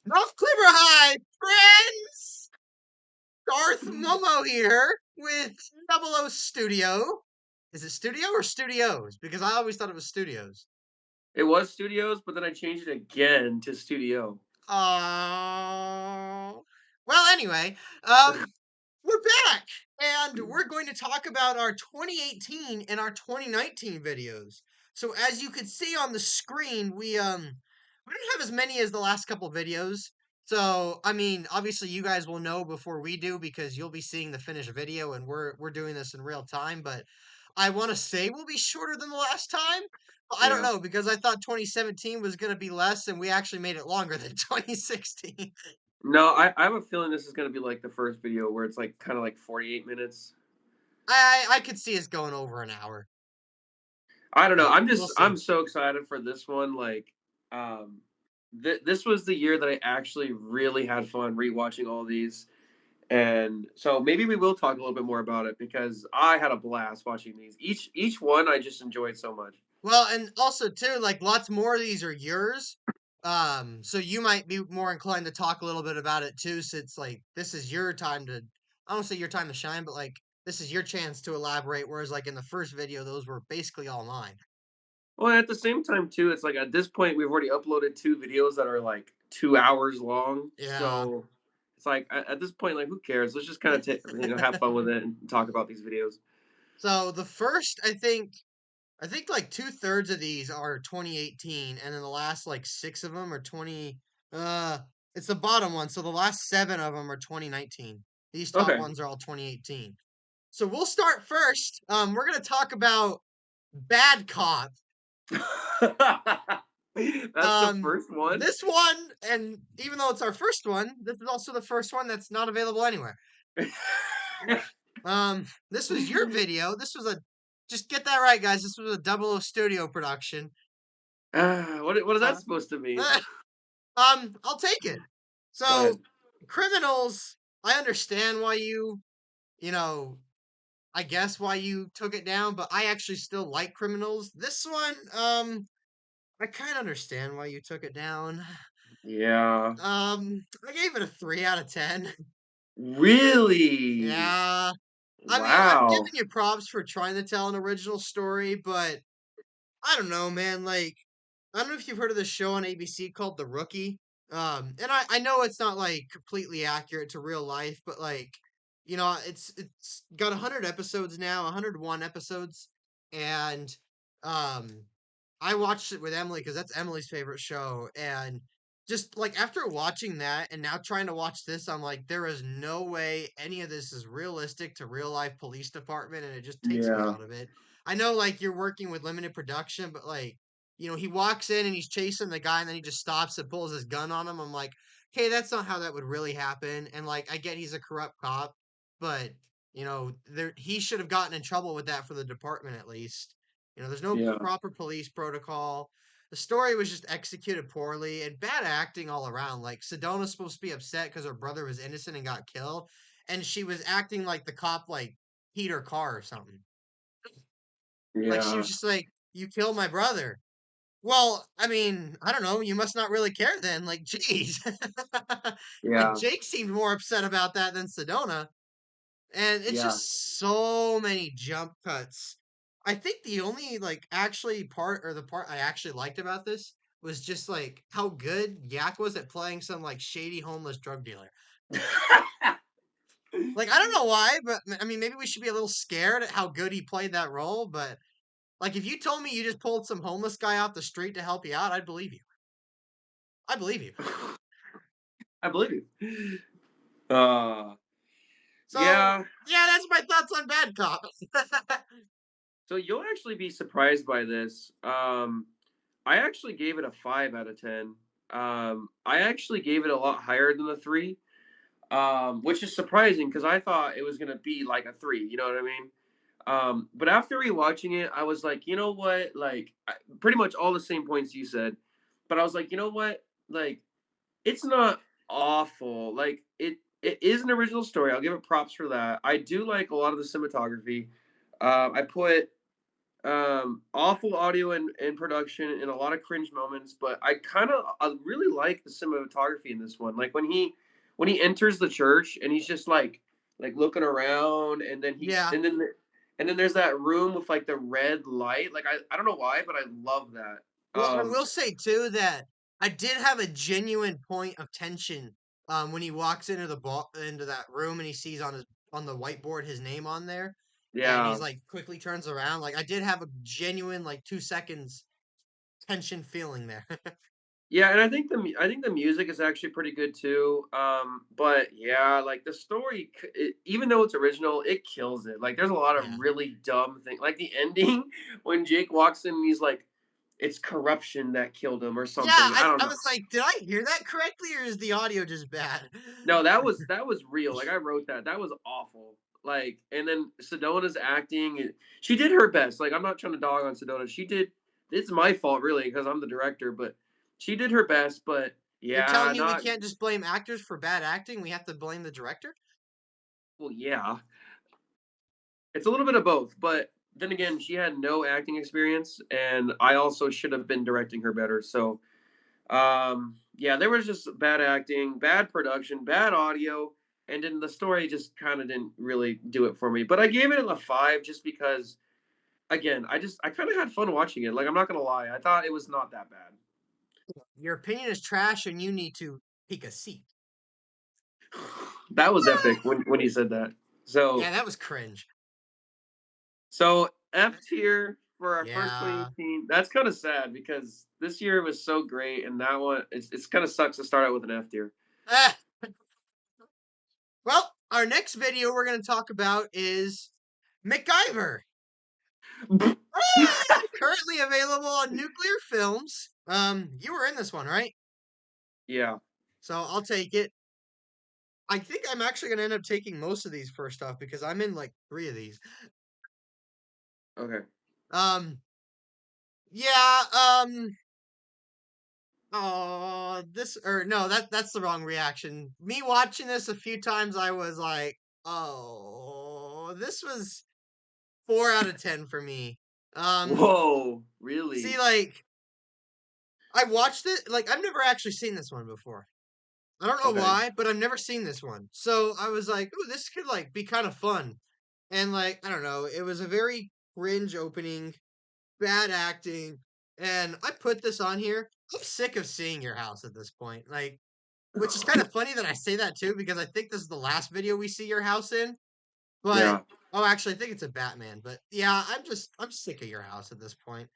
North Clipper High, friends! Darth Momo here with Double O Studio. Is it studio or studios? Because I always thought it was studios. It was studios, but then I changed it again to studio. Oh. Well, anyway, um, we're back, and we're going to talk about our 2018 and our 2019 videos. So as you can see on the screen, we don't have as many as the last couple videos. So I mean, obviously you guys will know before we do because you'll be seeing the finished video and we're doing this in real time, but I want to say we'll be shorter than the last time. But I don't Yeah. know because I thought 2017 was going to be less and we actually made it longer than 2016. No, I have a feeling this is gonna be like the first video where it's like kind of like 48 minutes. I could see us going over an hour. I don't know. We'll see. I'm so excited for this one. Um, this was the year that I actually really had fun rewatching all these, and so maybe we will talk a little bit more about it because I had a blast watching these. Each one I just enjoyed so much. Well, and also too, like lots more of these are yours. So you might be more inclined to talk a little bit about it too, since like this is your time to I don't say your time to shine, but like this is your chance to elaborate. Whereas like in the first video, those were basically all mine. Well, at the same time too, it's like at this point we've already uploaded 2 videos that are like 2 hours long. Yeah. So it's like at this point, like who cares? Let's just kind of have fun with it and talk about these videos. So the first, I think like two-thirds of these are 2018, and then the last like six of them are 20. Uh, it's the bottom one. So the last seven of them are 2019. These top Okay. ones are all 2018. So we'll start first. We're gonna talk about Bad Cop. That's the first one? This one, and even though it's our first one, this is also the first one that's not available anywhere. This was your video. This was a just get that right, guys. This was a Double O Studio production. What is that Uh, supposed to mean? I'll take it. Go So, ahead. criminals. I understand why you know, I guess why you took it down, but I actually still like criminals. This one, I kind of understand why you took it down. Yeah. I gave it a 3 out of 10. Really? Yeah. I mean, I'm Wow. giving you props for trying to tell an original story, but I don't know, man. Like, I don't know if you've heard of this show on ABC called The Rookie. And I know it's not like completely accurate to real life, but like, it's got 100 episodes now, 101 episodes, and um, I watched it with Emily because that's Emily's favorite show, and just like after watching that and now trying to watch this, I'm like, there is no way any of this is realistic to real life police department, and it just takes me Yeah. out of it. I know like you're working with limited production, but like, he walks in and he's chasing the guy and then he just stops and pulls his gun on him. I'm like, okay, that's not how that would really happen. And like, I get he's a corrupt cop, but there he should have gotten in trouble with that for the department at least. There's no Yeah. proper police protocol. The story was just executed poorly and bad acting all around. Like Sedona's supposed to be upset because her brother was innocent and got killed, and she was acting like the cop like heat her car or something. Like she was Yeah. just like, "You killed my brother." Well, I mean, I don't know. You must not really care then. Like, geez, like Yeah. Jake seemed more upset about that than Sedona, and it's Yeah. just so many jump cuts. I think the only like actually part or the part I actually liked about this was just like how good Yak was at playing some like shady homeless drug dealer. Like I don't know why, but I mean maybe we should be a little scared at how good he played that role, but like, if you told me you just pulled some homeless guy off the street to help you out, I'd believe you. I believe you. I believe you. Uh, So, yeah. yeah, that's my thoughts on Bad Cop. So you'll actually be surprised by this. I actually gave it a 5 out of 10. I actually gave it a lot higher than a 3, which is surprising because I thought it was gonna be like a 3. You know what I mean? But after rewatching it, I was like, you know what? Pretty much all the same points you said. But I was like, you know what? Like, it's not awful. It is an original story. I'll give it props for that. I do like a lot of the cinematography. I put Awful audio and production and a lot of cringe moments, but I really like the cinematography in this one. Like when he enters the church and he's just like looking around and then Yeah. and then there's that room with like the red light. Like I don't know why, but I love that. Well, I will say too that I did have a genuine point of tension when he walks into into that room and he sees on the whiteboard his name on there and Yeah. he's like quickly turns around. Like I did have a genuine like 2 seconds tension feeling there. Yeah, and I think the music is actually pretty good too. But yeah, like the story, even though it's original, it kills it. Like there's a lot of Yeah. really dumb things, like the ending when Jake walks in and he's like, "It's corruption that killed him" or Yeah, something. I don't I know. was like, did I hear that correctly or is the audio just bad? No, that was real. Like I wrote that. That was awful. Like, and then Sedona's acting. She did her best. Like I'm not trying to dog on Sedona. She did. It's my fault really because I'm the director, but she did her best. But You're yeah, telling me we not can't just blame actors for bad acting? We have to blame the director? well. Yeah, it's a little bit of both. But then again, she had no acting experience, and I also should have been directing her better. So yeah, there was just bad acting, bad production, bad audio, and then the story just kind of didn't really do it for me. But I gave it a 5 just because again, I kind of had fun watching it. Like I'm not gonna lie, I thought it was not that bad. Your opinion is trash and you need to take a seat. That was epic when he said that. So Yeah, that was cringe. so F tier for our first Yeah. 2018. That's kind of sad because this year was so great, and that one it's kind of sucks to start out with an F tier. Ah, well, our next video we're going to talk about is MacGyver. Currently available on Nuclear Films. You were in this one, right? Yeah. So I'll take it. I think I'm actually going to end up taking most of these first off because I'm in like 3 of these. Okay. Um, yeah, oh, this or no, that's the wrong reaction. Me watching this a few times, I was like, oh, this was 4 out of 10 for me. Whoa. See, Really? like I watched it, like I've never actually seen this one before. I don't know Okay. why, but I've never seen this one. So I was like, ooh, this could like be kind of fun. And like, I don't know, it was a very cringe opening, bad acting, and I put this on here. I'm sick of seeing your house at this point. Like, which is kind of funny that I say that too, because I think this is the last video we see your house in. But Yeah. oh, actually, I think it's a Batman. But yeah, I'm sick of your house at this point.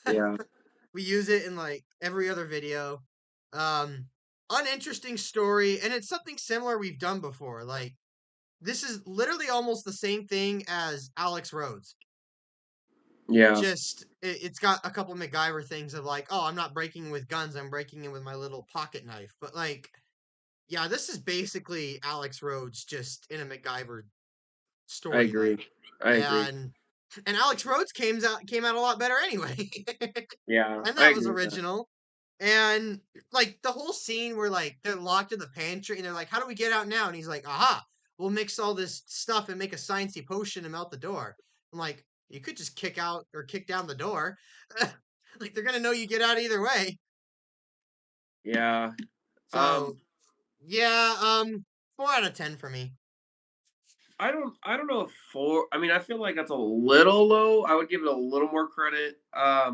Yeah. We use it in like every other video. Um, Uninteresting story, and it's something similar we've done before. Like this is literally almost the same thing as Alex Rhodes. Yeah. Just it's got a couple MacGyver things of like, oh, I'm not breaking in with guns, I'm breaking in with my little pocket knife. But like, yeah, this is basically Alex Rhodes just in a MacGyver I storyline. agree. I agree. And Alex Rhodes came out a lot better anyway. Yeah. And I that was agree with that. original. And like the whole scene where like they're locked in the pantry and they're like, "How do we get out now?" And he's like, "Aha, we'll mix all this stuff and make a sciencey potion and melt the door." I'm like, you could just kick out or kick down the door. Like they're gonna know you get out either way. Yeah. Um So yeah, 4 out of 10 for me. I don't know if 4 I mean, I feel like that's a little low. I would give it a little more credit. I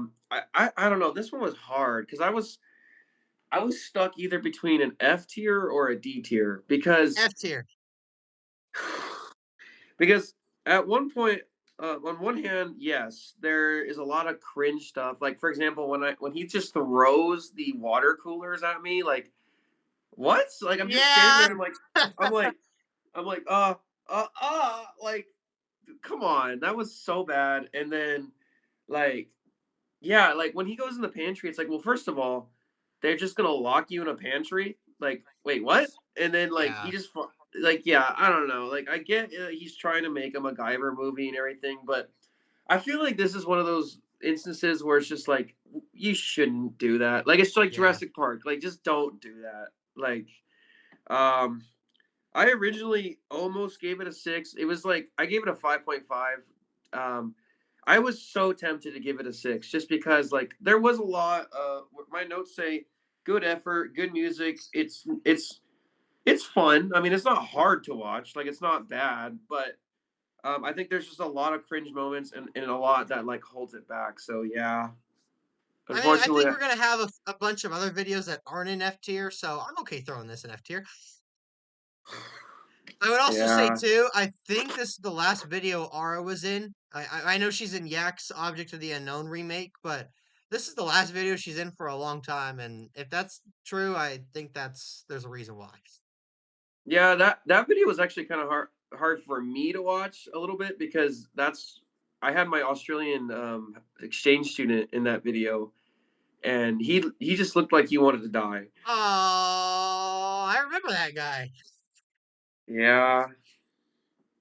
don't know. This one was hard because I was stuck either between an F tier or a D tier F tier. because at one point on one hand, yes, there is a lot of cringe stuff. Like for example, when he just throws the water coolers at me, like what? Like I'm just standing Yeah. there. I'm like, I'm like, like, come on, that was so bad. And then, like, yeah, like when he goes in the pantry, it's like, well, first of all, they're just gonna lock you in a pantry. Like, wait, what? And then like Yeah. like, yeah, I don't know. Like, I get he's trying to make a MacGyver movie and everything, but I feel like this is one of those instances where it's just like you shouldn't do that. Like, it's like Yeah. Jurassic Park. Like, just don't do that. Like, um, I originally almost gave it a 6. It was like I gave it a 5.5. Um, I was so tempted to give it a 6 just because, like, there was a lot, my notes say, "Good effort, good music." It's fun. I mean, it's not hard to watch, like, it's not bad, but, I think there's just a lot of cringe moments and a lot that, like, holds it back, so, yeah. I mean, I Unfortunately, think we're gonna have a bunch of other videos that aren't in F tier, so I'm okay throwing this in F tier. I would also say yeah. too, I think this is the last video Aura was in. I know she's in Yak's Object of the Unknown remake, but this is the last video she's in for a long time, and if that's true, I think there's a reason why. Yeah, that video was actually kinda hard for me to watch a little bit because that's I had my Australian, exchange student in that video, and he just looked like he wanted to die. Oh, I remember that guy. Yeah.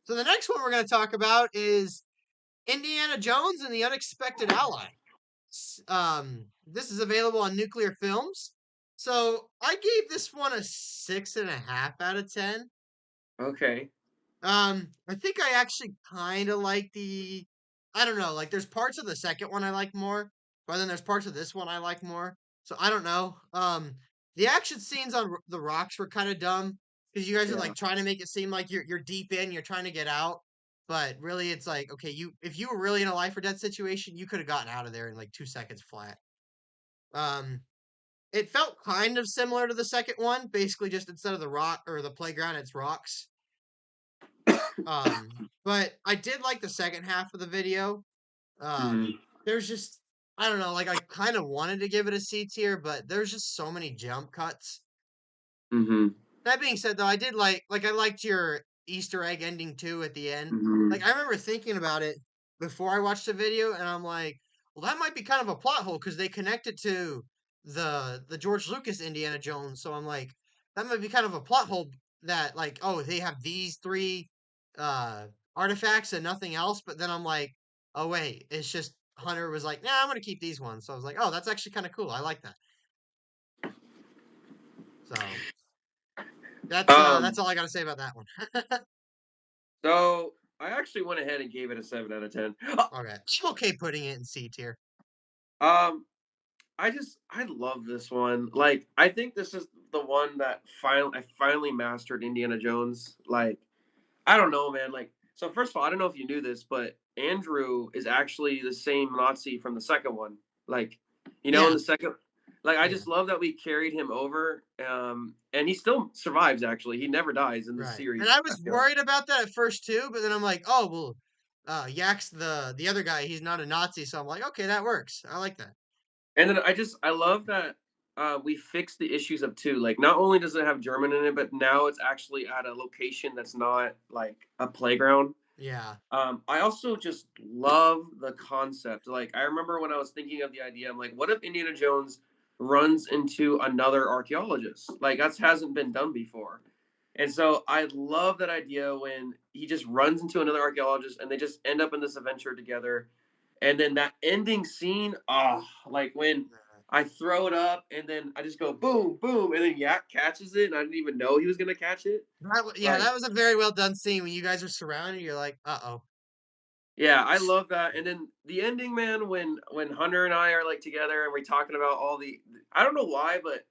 So the next one we're going to talk about is Indiana Jones and the Unexpected Ally. This is available on Nuclear Films. So I gave this one a 6.5 out of 10. Okay. I think I actually kind of like I don't know, like there's parts of the second one I like more, but then there's parts of this one I like more. So I don't know. The action scenes on the rocks were kind of dumb because you guys are Yeah. like trying to make it seem like you're deep in, you're trying to get out, but really it's like okay, you if you were really in a life or death situation, you could have gotten out of there in like 2 seconds flat. Um, it felt kind of similar to the second one, basically just instead of the rock or the playground, it's rocks. But I did like the second half of the video. Mhm. There's just I don't know, like I kind of wanted to give it a C tier, but there's just so many jump cuts. Mhm. That being said, though, I did I liked your Easter egg ending too at the end. Like Mhm. I remember thinking about it before I watched the video, and I'm like, well, that might be kind of a plot hole because they connect it to the George Lucas Indiana Jones. So I'm like, that might be kind of a plot hole that like, oh, they have these three uh artifacts and nothing else. But then I'm like, oh wait, it's just Hunter was like, nah, I'm gonna keep these ones. So I was like, oh, that's actually kind of cool. I like that. So that's Um, all I gotta say about that one. so I actually went ahead and gave it a 7 out of 10. Okay. I'm okay putting it in C tier. Um, I love this one. Like, I think this is the one that I finally mastered Indiana Jones. Like, I don't know, man. Like, so first of all, I don't know if you knew this, but Andrew is actually the same Nazi from the second one. Like, in Yeah, the second, like, I yeah, just love that we carried him over. And he still survives. Actually, he never dies in the right. And series. I I was feel. worried about that at first too, but then I'm like, oh well, Yak's the other guy. He's not a Nazi, so I'm like, okay, that works. I like that. And then I love that we fixed the issues of two. Like, not only does it have German in it, but now it's actually at a location that's not like a playground. Yeah, I also just love the concept. Like, I remember when I was thinking of the idea, I'm like, what if Indiana Jones runs into another archaeologist? Like, that hasn't been done before. And so I love that idea when he just runs into another archaeologist and they just end up in this adventure together. And then that ending scene, like when I throw it up and then I just go boom, boom, and then Yak catches it and I didn't even know he was gonna catch it. yeah, Like, that was a very well done scene when you guys are surrounded. You're like, uh oh, yeah, I love that. And then the ending, man, when Hunter and I are like together and we're talking about all the I don't know why, but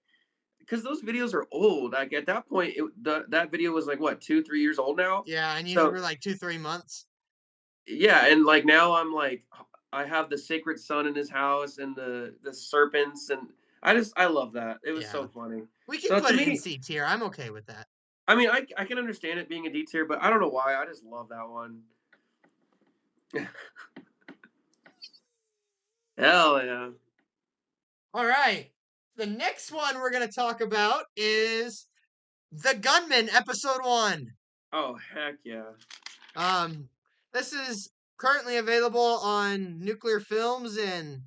because those videos are old. Like at that point, that video was like what 2, 3 years old now. yeah, and you So were like 2, 3 months. yeah, and like now I'm like I have the sacred son in his house and the serpents and I love that. It was Yeah, so funny. we can So to put it in me, C tier. I'm okay with that. I mean, I can understand it being a D tier, but I don't know why. I just love that one. Hell yeah. All right, the next one we're gonna talk about is The Gunman, Episode One. Oh heck yeah. Um, this is currently available on Nuclear Films and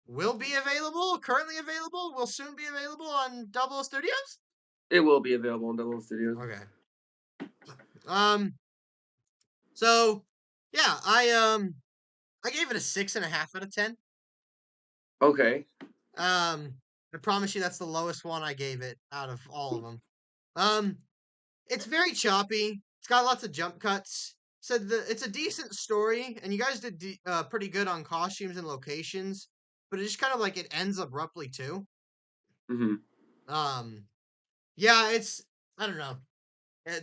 will be available, currently available, will soon be available on Double Studios. It will be available on Double Studios. Okay. Um, so yeah, I gave it a 6.5 out of 10. Okay. Um, I promise you that's the lowest one I gave it out of all of them. Um, it's very choppy. It's got lots of jump cuts. said that it's a decent story, and you guys did pretty good on costumes and locations, but it just kind of like it ends abruptly too. Hmm. Um, yeah, it's I don't know.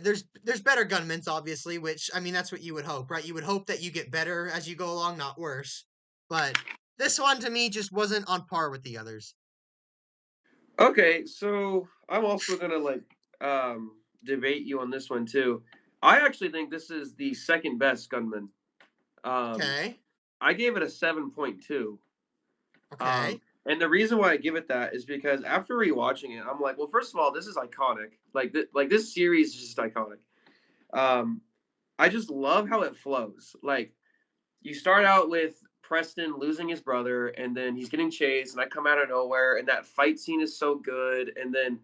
There's better gunmen, obviously, which I mean that's what you would hope, right? You would hope that you get better as you go along, not worse. But this one to me just wasn't on par with the others. Okay, so I'm also gonna debate you on this one too. I actually think this is the second best Gunman. Um, Okay, I gave it a 7.2. okay. And the reason why I give it that is because after rewatching it, I'm like, well, first of all, this is iconic. Like this series is just iconic. Um, I just love how it flows. Like you start out with Preston losing his brother, and then he's getting chased, and I come out of nowhere, and that fight scene is so good. And then,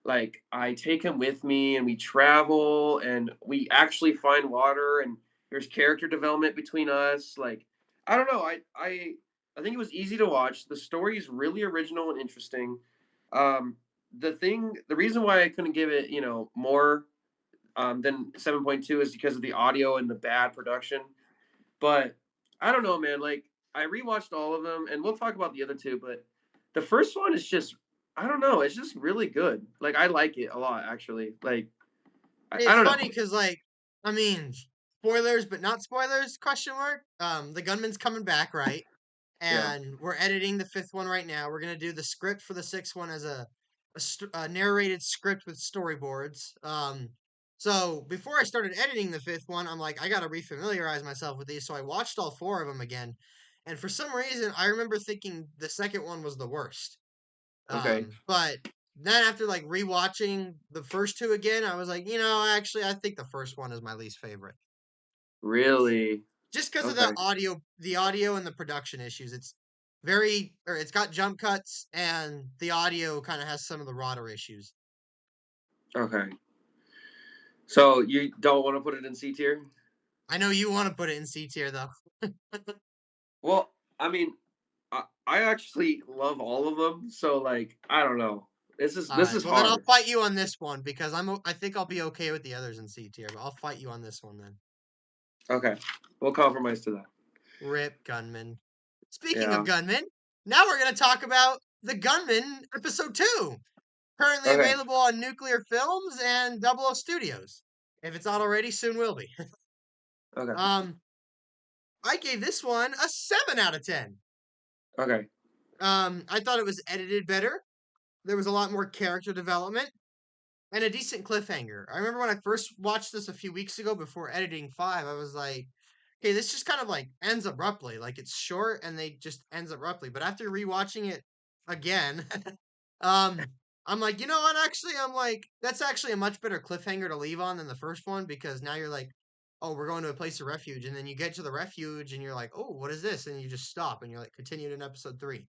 like, I take him with me, and we travel, and we actually find water, and there's character development between us. Like, I don't know, I think it was easy to watch. The story is really original and interesting. Um, the reason why I couldn't give it, more than 7.2 is because of the audio and the bad production, but I don't know, man. Like I rewatched all of them, and we'll talk about the other two. But the first one is just, I don't know. It's just really good. Like I like it a lot, actually. Like I It's don't funny know. because like I mean spoilers, but not spoilers? Question mark. The gunman's coming back, right? Yeah. And we're editing the fifth one right now. We're gonna do the script for the sixth one as a narrated script with storyboards. So before I started editing the fifth one, I'm like, I gotta refamiliarize myself with these. So I watched all four of them again, and for some reason, I remember thinking the second one was the worst. Okay. But then after like rewatching the first two again, I was like, actually, I think the first one is my least favorite Really. just because of Okay. the audio and the production issues. It's got jump cuts, and the audio kind of has some of the router issues. Okay. So you don't want to put it in C tier? I know you want to put it in C tier though. Well, I mean, I actually love all of them. So like, I don't know. This is All this right, is well then I'll hard. fight you on this one because I think I'll be okay with the others in C tier, but I'll fight you on this one then. Okay. We'll compromise to that. Rip Gunman. Speaking of Yeah. Gunman, now we're gonna talk about the Gunman episode 2, currently Okay. available on Nuclear Films and Double O Studios. If it's not already, soon will be. Okay. um, I gave this one a 7 out of 10. Okay. I thought it was edited better. There was a lot more character development and a decent cliffhanger. I remember when I first watched this a few weeks ago before editing 5, I was like, okay, this just kind of like ends abruptly. Like it's short and they just ends abruptly. But after rewatching it again, um, I'm like, you know what? Actually, I'm like, that's actually a much better cliffhanger to leave on than the first one because now you're like, oh, we're going to a place of refuge, and then you get to the refuge and you're like, oh, what is this? And you just stop and you're like, continued in episode 3.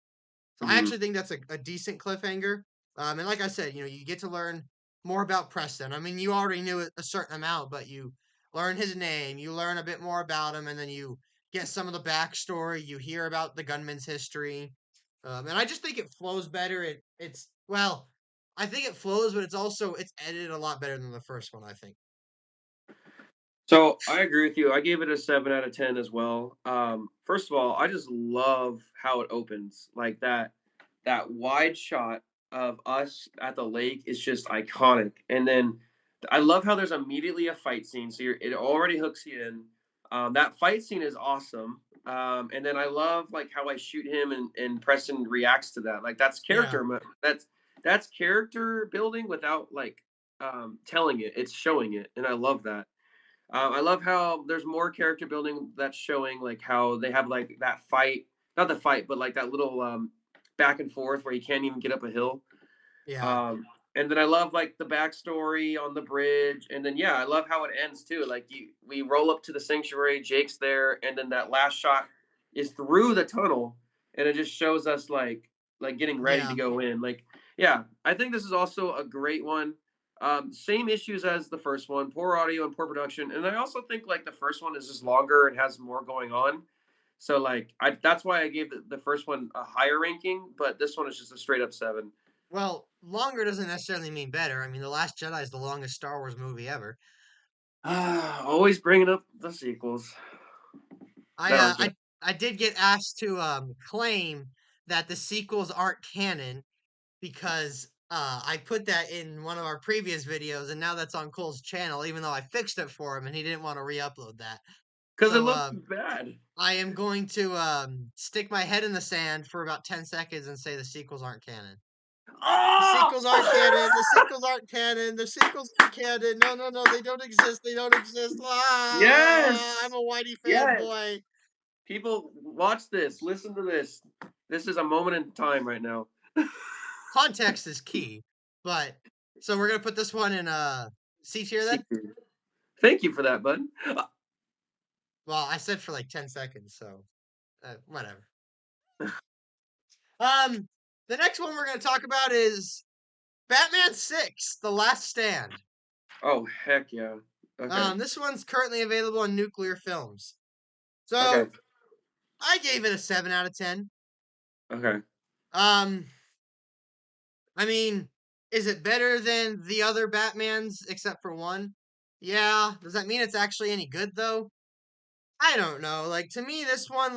So I Hmm. actually think that's a decent cliffhanger. And like I said, you get to learn more about Preston. I mean, you already knew a certain amount, but you learn his name, you learn a bit more about him, and then you get some of the backstory. You hear about the gunman's history, and I just think it flows better. It's well, I think it flows, but it's edited a lot better than the first one. I think. So I agree with you. I gave it a 7 out of 10 as well. First of all, I just love how it opens. Like that wide shot of us at the lake is just iconic. And then I love how there's immediately a fight scene, so it already hooks you in. That fight scene is awesome. And then I love like how I shoot him, and Preston reacts to that. Like that's Yeah, that's character building without like telling it. It's showing it, and I love that. I love how there's more character building that's showing like how they have like that fight, not the fight, but like that little back and forth where he can't even get up a hill. yeah, Um, and then I love like the backstory on the bridge, and then yeah, I love how it ends too. Like we roll up to the sanctuary, Jake's there, and then that last shot is through the tunnel, and it just shows us like getting ready to yeah. go in. Like yeah, I think this is also a great one. Same issues as the first one, poor audio and poor production, and I also think like the first one is just longer and has more going on. So like that's why I gave the first one a higher ranking, but this one is just a straight up 7. Well, longer doesn't necessarily mean better. I mean, The Last Jedi is the longest Star Wars movie ever. Always bringing up the sequels I that uh aren't good. I I did get asked to claim that the sequels aren't canon because I put that in one of our previous videos and now that's on Cole's channel even though I fixed it for him and he didn't want to re-upload that. Because it So looked bad. I am going to stick my head in the sand for about 10 seconds and say the sequels aren't canon. The Oh! sequels aren't canon. The sequels aren't canon. The sequels aren't canon. No, no, no. They don't exist. They don't exist. Ah, I'm Yes! a Whitey Yes! fanboy. People, watch this. Listen to this. This is a moment in time right now. Context is key. But so we're gonna put this one in C tier then. Secret. Thank you for that, bud. Well, I said for like 10 seconds, so whatever. The next one we're gonna talk about is Batman 6: The Last Stand. Oh, heck yeah. Okay. This one's currently available on Nuclear Films. Okay. So I gave it a 7 out of 10. Okay. Um, I mean, is it better than the other Batmans except for one? Yeah. Does that mean it's actually any good though? I don't know. Like to me, this one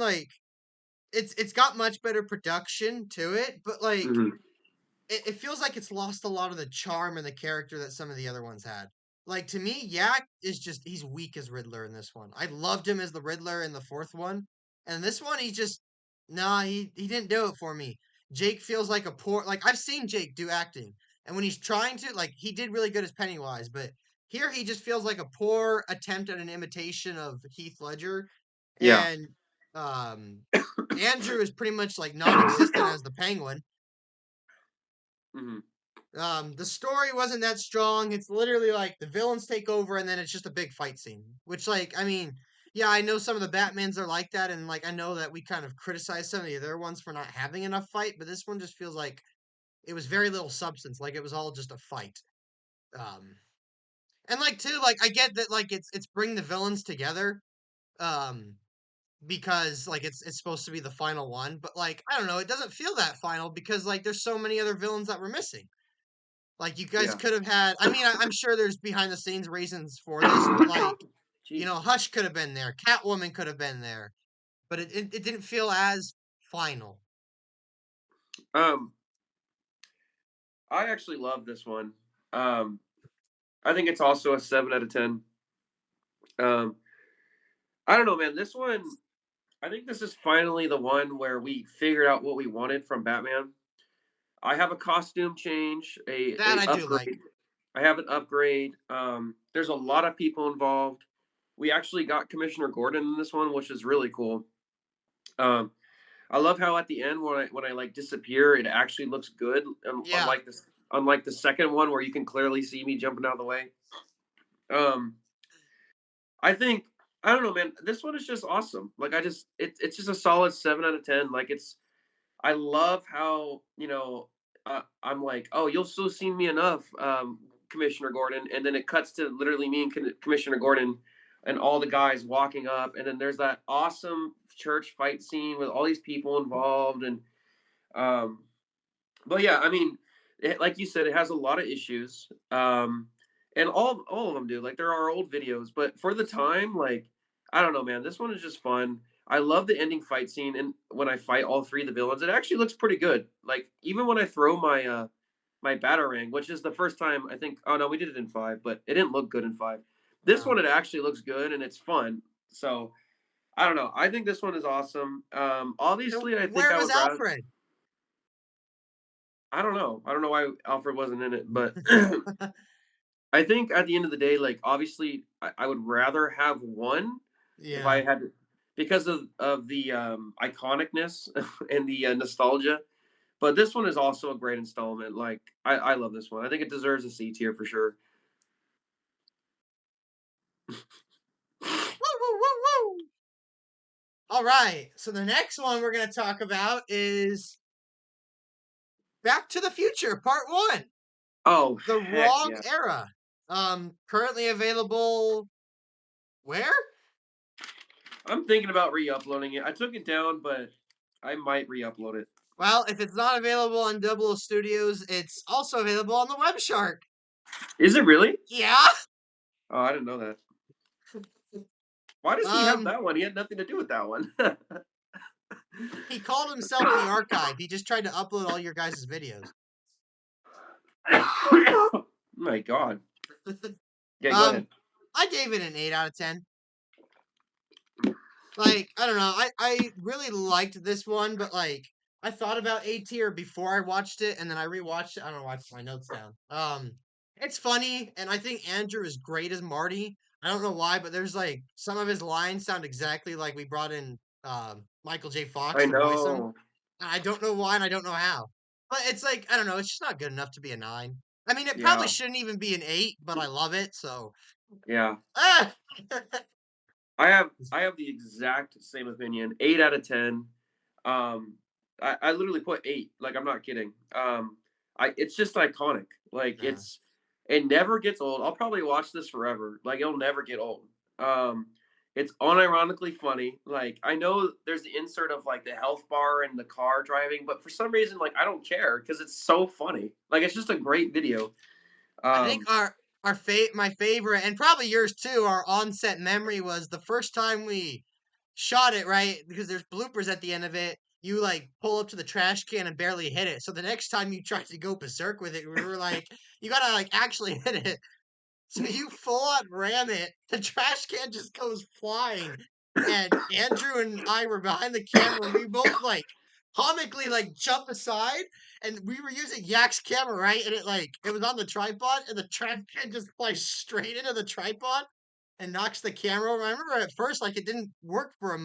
it's got much better production to it, but like Mhm. it feels like it's lost a lot of the charm and the character that some of the other ones had. Like to me, Yak is just he's weak as Riddler in this one. I loved him as the Riddler in the fourth one, and this one he just nah he didn't do it for me. Jake feels like a poor like I've seen Jake do acting, and when he's trying to like he did really good as Pennywise, but here he just feels like a poor attempt at an imitation of Heath Ledger, Yeah. and um Andrew is pretty much like non-existent as the Penguin. Mhm. The story wasn't that strong. It's literally like the villains take over and then it's just a big fight scene. Which like, I mean, yeah, I know some of the Batmans are like that, and like I know that we kind of criticize some of the other ones for not having enough fight, but this one just feels like it was very little substance, like it was all just a fight. Um and like too, like I get that like it's bring the villains together. Um because like it's supposed to be the final one, but like I don't know, it doesn't feel that final because like there's so many other villains that were missing. Like you guys Yeah. could have had. I mean, I'm sure there's behind the scenes reasons for this, but like, Jesus. Hush could have been there, Catwoman could have been there, but it didn't feel as final. Um, I actually love this one. Um, I think it's also a 7 out of 10. Um, I don't know, man. This one, I think this is finally the one where we figured out what we wanted from Batman. I have a costume change, That a I do like. upgrade. I have an upgrade. There's a lot of people involved. We actually got Commissioner Gordon in this one, which is really cool. Um, I love how at the end when I like disappear, it actually looks good. Yeah, Unlike the second one where you can clearly see me jumping out of the way. Um, I think I don't know, man. This one is just awesome. Like it's just a solid 7 out of 10. Like I love how I'm like, oh, you'll still see me enough, Commissioner Gordon, and then it cuts to literally me and Commissioner Gordon and all the guys walking up, and then there's that awesome church fight scene with all these people involved, and um, but yeah, I mean, like you said, it has a lot of issues, and all of them do. Like there are old videos, but for the time, like I don't know, man, this one is just fun. I love the ending fight scene, and when I fight all three of the villains, it actually looks pretty good. Like even when I throw my batarang, which is the first time I think. Oh no, we did it in five, but it didn't look good in five. This no. one, it actually looks good and it's fun. So I don't know. I think this one is awesome. So Obviously, I think where I was would rather. Alfred? I don't know. I don't know why Alfred wasn't in it, but I think at the end of the day, like obviously, I would rather have one if Yeah. I had to, because of the iconicness and the nostalgia. But this one is also a great installment. Like I love this one. I think it deserves a C tier for sure. Woo woo woo woo. All right. So the next one we're gonna talk about is Back to the Future Part One: Oh The heck Wrong yeah! Era. Currently available where? I'm thinking about re-uploading it. I took it down, but I might re-upload it. Well, if it's not available on Double O Studios, it's also available on the Web Shark. Is it really? Yeah. Oh, I didn't know that. Why does he have Um, that one? He had nothing to do with that one. he called himself the archive. He just tried to upload all your guys' videos. My God. Yeah, go ahead. um, I gave it an 8 out of 10. Like, I don't know. I really liked this one, but like I thought about A tier before I watched it, and then I rewatched it. I don't know why I put my notes down. It's funny, and I think Andrew is great as Marty. I don't know why, but there's like some of his lines sound exactly like we brought in Michael J. Fox I to voice him. know. And I don't know why, and I don't know how. But it's like I don't know. It's just not good enough to be a 9. I mean, it probably Yeah. shouldn't even be an 8, but I love it. So, Yeah. ah! I have the exact same opinion. 8 out of 10. Um, I literally put 8. Like, I'm not kidding. It's just iconic. Like, Yeah. it never gets old. I'll probably watch this forever. Like, it'll never get old. Um, it's unironically funny. Like, I know there's the insert of like the health bar and the car driving, but for some reason, like, I don't care because it's so funny. Like, it's just a great video. I think Um, my favorite, and probably yours too, our onset memory was the first time we shot it, right? Because there's bloopers at the end of it. You like pull up to the trash can and barely hit it. So the next time you tried to go berserk with it, we were like, you gotta like actually hit it. So you full on ram it. The trash can just goes flying. And Andrew and I were behind the camera and we both like comically like jump aside and we were using Yak's camera, right? And it was on the tripod and the trash can just flies straight into the tripod and knocks the camera over. I remember at first like it didn't work for a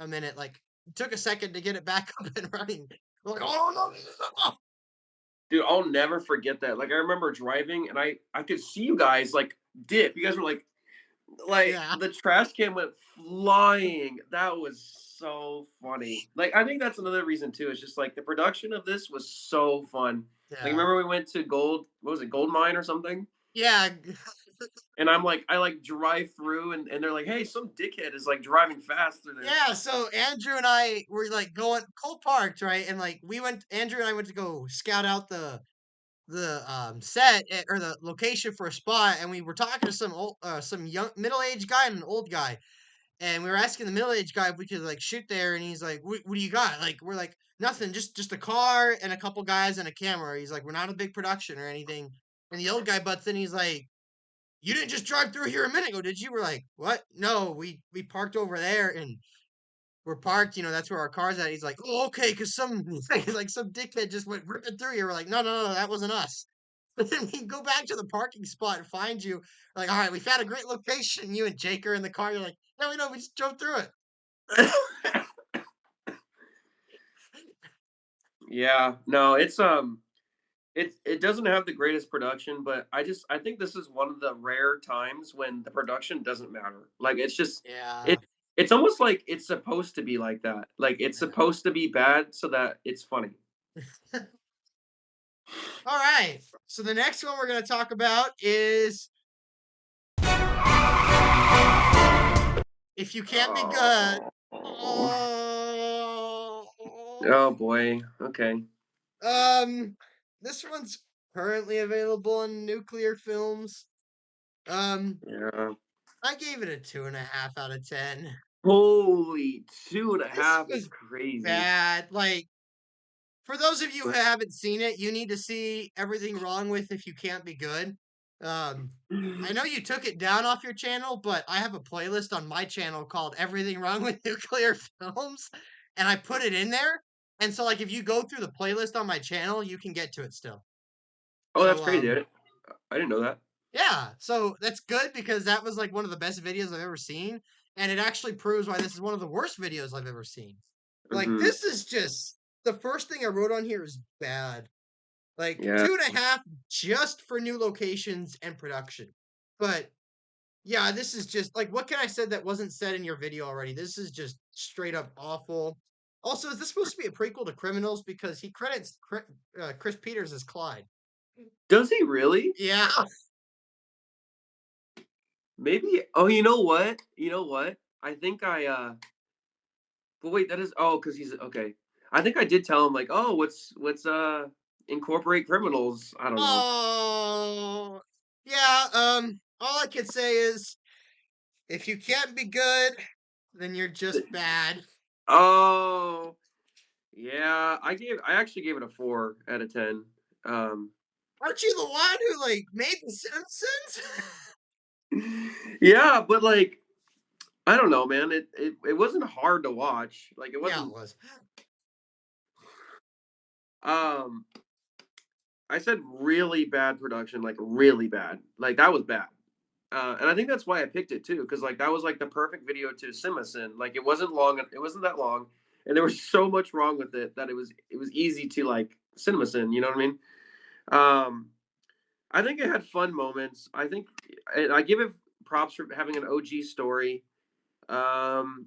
minute. Like it took a second to get it back up and running. We're like, oh no, no. Dude, I'll never forget that. Like I remember driving and I could see you guys like dip. You guys were like Yeah, the trash can went flying. That was so funny. Like I think that's another reason too. It's just like the production of this was so fun. Like yeah. remember we went to what was it, Gold Mine or something? Yeah, And I like drive through and they're like, hey, some dickhead is like driving fast through there. yeah, so Andrew and I were like going cold parked, right? And like Andrew and I went to go scout out the set or the location for a spot, and we were talking to some young middle aged guy and an old guy, and we were asking the middle aged guy if we could like shoot there, and he's like, what do you got? Like we're like nothing, just a car and a couple guys and a camera. He's like, we're not a big production or anything. And the old guy butts in, he's like, you didn't just drive through here a minute ago, did you? We're like, what? No, we parked over there and we're parked, that's where our car's at. He's like, oh, okay, because some dickhead just went ripping through here. We're like, no, no, no, that wasn't us. But then we go back to the parking spot and find you. We're like, all right, we found a great location. You and Jake are in the car. You're like, no, we know, we just drove through it. Yeah, no, it doesn't have the greatest production, but I think this is one of the rare times when the production doesn't matter. Like it's just it Yeah. it's almost like it's supposed to be like that. Like it's supposed to be bad so that it's funny. All right. So the next one we're going to talk about is If You Can't Be Good. Oh. Oh. Oh boy. Okay. Um, this one's currently available on Nuclear Films. Um, Yeah. I gave it a 2.5 out of 10. Holy two and a This half is was crazy. bad. Like, for those of you who haven't seen it, you need to see Everything Wrong with If You Can't Be Good. Um, I know you took it down off your channel, but I have a playlist on my channel called Everything Wrong with Nuclear Films, and I put it in there. And so, like, if you go through the playlist on my channel, you can get to it still. Oh, that's So, crazy. I didn't know that. yeah, so that's good because that was like one of the best videos I've ever seen, and it actually proves why this is one of the worst videos I've ever seen. Like Hmm. this is just the first thing I wrote on here is bad. Like Yeah. 2.5 just for new locations and production. But yeah, this is just like what can I say that wasn't said in your video already? This is just straight up awful. Also, is this supposed to be a prequel to Criminals because he credits Chris Peters as Clyde? Does he really? Yeah. Maybe. Oh, you know what? You know what? I think but wait, that is because he's okay. I think I did tell him like, oh, what's incorporate criminals. I don't know. Oh, yeah. All I could say is If you can't be good, then you're just bad. Oh, yeah. I actually gave it a 4 out of 10. Um, Aren't you the one who like made the Simpsons? yeah, but like I don't know, man. It wasn't hard to watch. Like it Yeah, it wasn't. was. Um, I said really bad production, like really bad. Like that was bad. And I think that's why I picked it too, because like that was like the perfect video to CinemaSin. Like it wasn't long, it wasn't that long, and there was so much wrong with it that it was easy to like CinemaSin. You know what I mean? Um, I think it had fun moments. I think and I give it props for having an OG story. Um,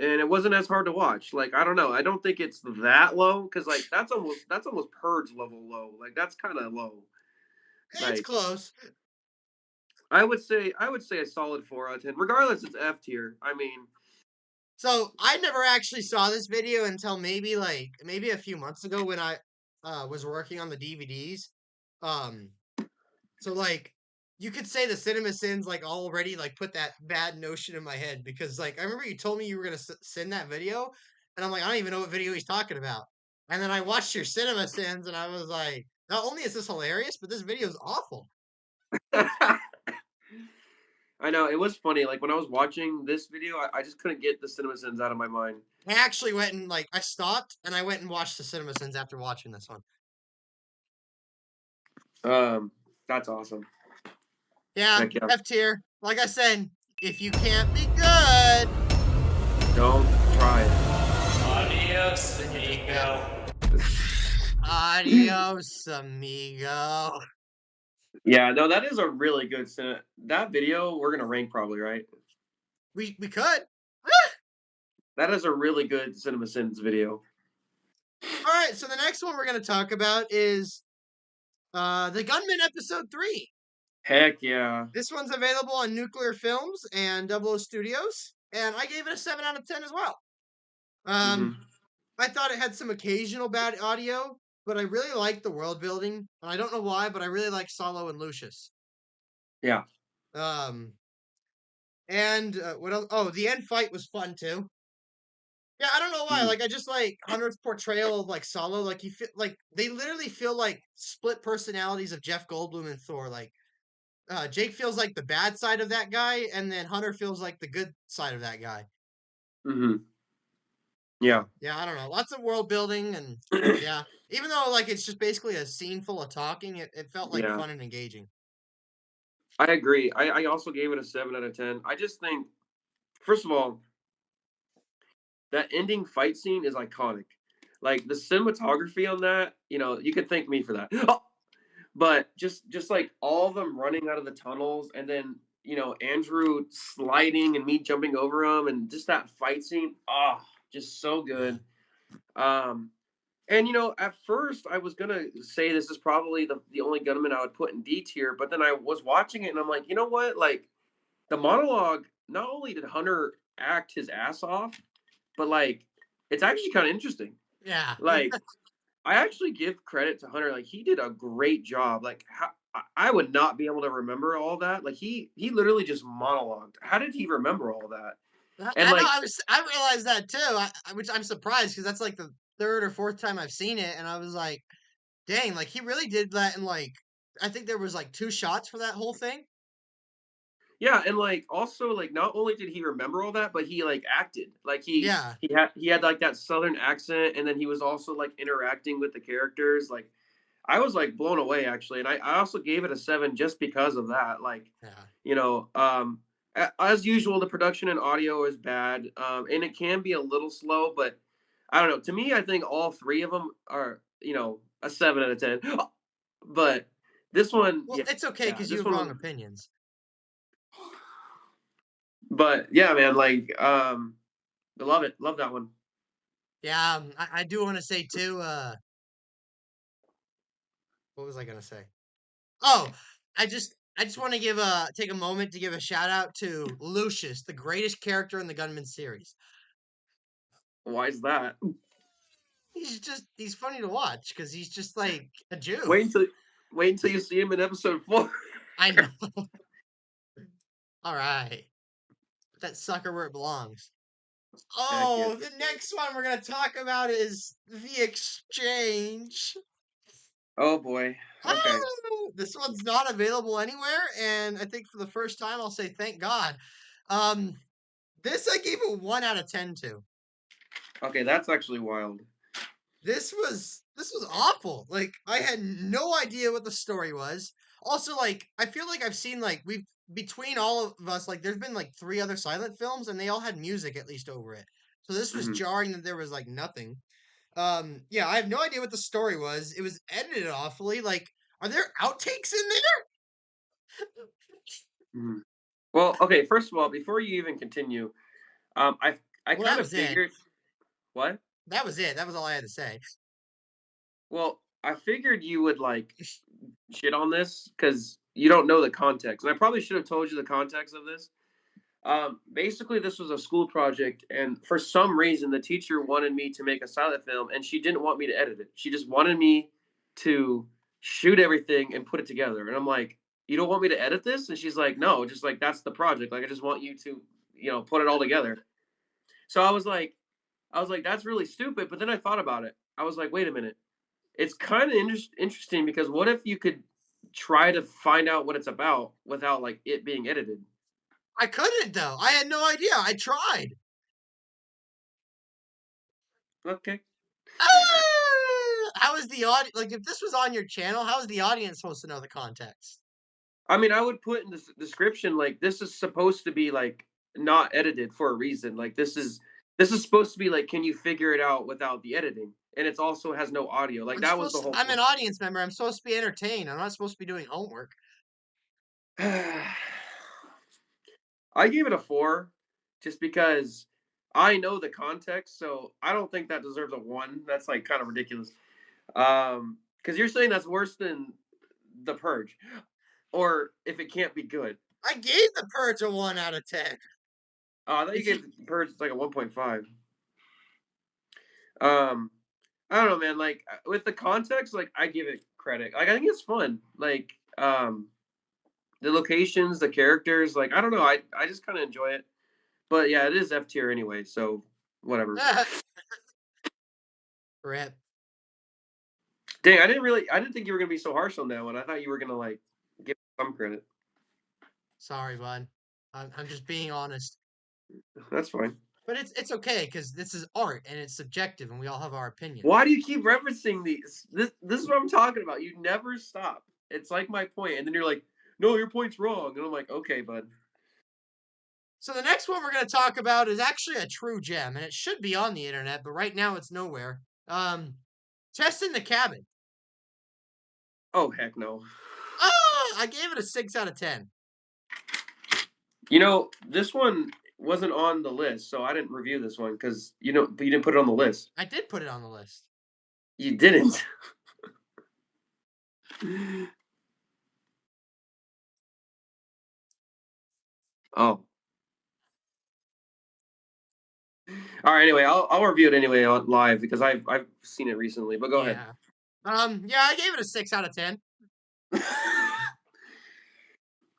and it wasn't as hard to watch. Like I don't know, I don't think it's that low because like that's almost Purge level low. Like that's kind of low. It's Like close. I would say a solid 4 out of 10. Regardless, it's F tier. I mean, So I never actually saw this video until maybe a few months ago when I was working on the DVDs. Um, so like you could say the Cinema Sins like already like put that bad notion in my head because like I remember you told me you were gonna send that video, and I'm like I don't even know what video he's talking about. And then I watched your Cinema Sins and I was like, not only is this hilarious, but this video is awful. I know it was funny. Like when I was watching this video, I just couldn't get the CinemaSins out of my mind. I actually went and like I stopped and I went and watched the Cinema Sins after watching this one. Um, that's awesome. Yeah, Heck yeah! F tier. Like I said, if you can't be good, Don't try Adios, amigo. it. adios, amigo. Yeah, no, that is a really good that video. We're gonna rank probably right. We could. That is a really good CinemaSins video. All right, so the next one we're gonna talk about is the Gunman episode 3. Heck yeah. This one's available on Nuclear Films and Double O Studios, and I gave it a 7 out of 10 as well. Um, Hmm. I thought it had some occasional bad audio, but I really liked the world building, and I don't know why, but I really like Solo and Lucius. Yeah. Um, and what else? Oh, the end fight was fun too. Yeah, I don't know why. Mhm. Like, I just like Hunter's portrayal of like Solo. Like, like they literally feel like split personalities of Jeff Goldblum and Thor. Like, Jake feels like the bad side of that guy, and then Hunter feels like the good side of that guy. Mhm. Yeah. So yeah, I don't know. Lots of world building, and yeah, even though like it's just basically a scene full of talking, it felt like Yeah. fun and engaging. I agree. I also gave it a 7 out of 10. I just think, first of all, that ending fight scene is iconic. Like the cinematography on that, you can thank me for that. But just like all of them running out of the tunnels and then, Andrew sliding and me jumping over him and just that fight scene, just so Yeah. good. Um and at first I was gonna say this is probably the only gunman I would put in D tier, but then I was watching it and I'm like, you know what? Like the monologue, not only did Hunter act his ass off, but like it's actually kind of interesting. Yeah. Like I actually give credit to Hunter. Like he did a great job. Like how, I would not be able to remember all that. Like he literally just monologued. How did he remember all that? And I know. like I realized that too. Which I'm surprised because that's like the third or fourth time I've seen it, and I was like, dang, like he really did that in like I think there was like two shots for that whole thing. yeah, and like also like not only did he remember all that, but he like acted. Like he Yeah. he had he had like that southern accent, and then he was also like interacting with the characters. Like I was like blown away actually, and I also gave it a 7 just because of that. Like, Yeah. as usual, the production and audio is bad, and it can be a little slow. But I don't know. To me, I think all three of them are a 7 out of 10. But this one, Well, yeah, it's okay yeah, because you this have one wrong was. opinions. But yeah, man, like I love it, love that one. Yeah, I do want to say too. What was I gonna say? Oh, I just want to give a take a moment to give a shout out to Lucius, the greatest character in the Gunman series. Why is that? He's funny to watch because he's just like a Jew. Wait until wait until you see him in episode 4. I know. All right. that sucker where it belongs. Heck yeah. Oh, the next one we're gonna talk about is The Exchange. Oh boy. Okay. This one's not available anywhere, and I think for the first time I'll say thank God. Um, this I gave a 1 out of 10 to. Okay, that's actually wild. This was awful. Like I had no idea what the story was. Also, like I feel like I've seen like we've between all of us like there's been like 3 other silent films and they all had music at least over it. So this was Hmm. jarring that there was like nothing. Yeah, I have no idea what the story was. It was edited awfully. Like, are there outtakes in there? Hmm. Well, okay. First of all, before you even continue, I Well, that kind of was it. figured what? That was it. That was all I had to say. Well, I figured you would like shit on this because you don't know the context, and I probably should have told you the context of this. Basically, this was a school project, and for some reason, the teacher wanted me to make a silent film, and she didn't want me to edit it. She just wanted me to shoot everything and put it together. And I'm like, "You don't want me to edit this?" And she's like, "No, just like that's the project. Like I just want you to, put it all together." So I was like, "That's really stupid." But then I thought about it. I was like, "Wait a minute. It's kind of interesting because what if you could try to find out what it's about without like it being edited?" I couldn't though. I had no idea. I tried. Okay. How is the audience like if this was on your channel, how is the audience supposed to know the context? I mean, I would put in the description like this is supposed to be like not edited for a reason. Like this is supposed to be like, can you figure it out without the editing? And it's also has no audio. Like that was the whole I'm an point. audience member. I'm supposed to be entertained. I'm not supposed to be doing homework. I gave it a 4 just because I know the context, so I don't think that deserves a 1. That's like kind of ridiculous. Because you're saying that's worse than The Purge, or if it can't be good. I gave The Purge a 1 out of 10. Oh, I thought you If you gave The Purge like a 1.5. Um, I don't know, man. Like with the context, like I give it credit. Like I think it's fun. Like the locations, the characters. Like I don't know. I just kind of enjoy it. But yeah, it is F tier anyway. So whatever. Rip. Dang, I didn't think you were gonna be so harsh on that one. I thought you were gonna like give some credit. Sorry, bud. I'm just being honest. That's fine. But it's okay because this is art and it's subjective and we all have our opinions. Why do you keep referencing these? This is what I'm talking about. You never stop. It's like my point, and then you're like, "No, your point's wrong," and I'm like, "Okay, bud." So the next one we're going to talk about is actually a true gem and it should be on the internet, but right now it's nowhere. Test in the Cabin. Oh heck no. I gave it a 6 out of 10. This one wasn't on the list, so I didn't review this one because but you didn't put it on the list. I did put it on the list. You didn't. Oh. All right. Anyway, I'll review it anyway on live because I've seen it recently. But go ahead. Yeah. Yeah, I gave it a 6 out of 10. I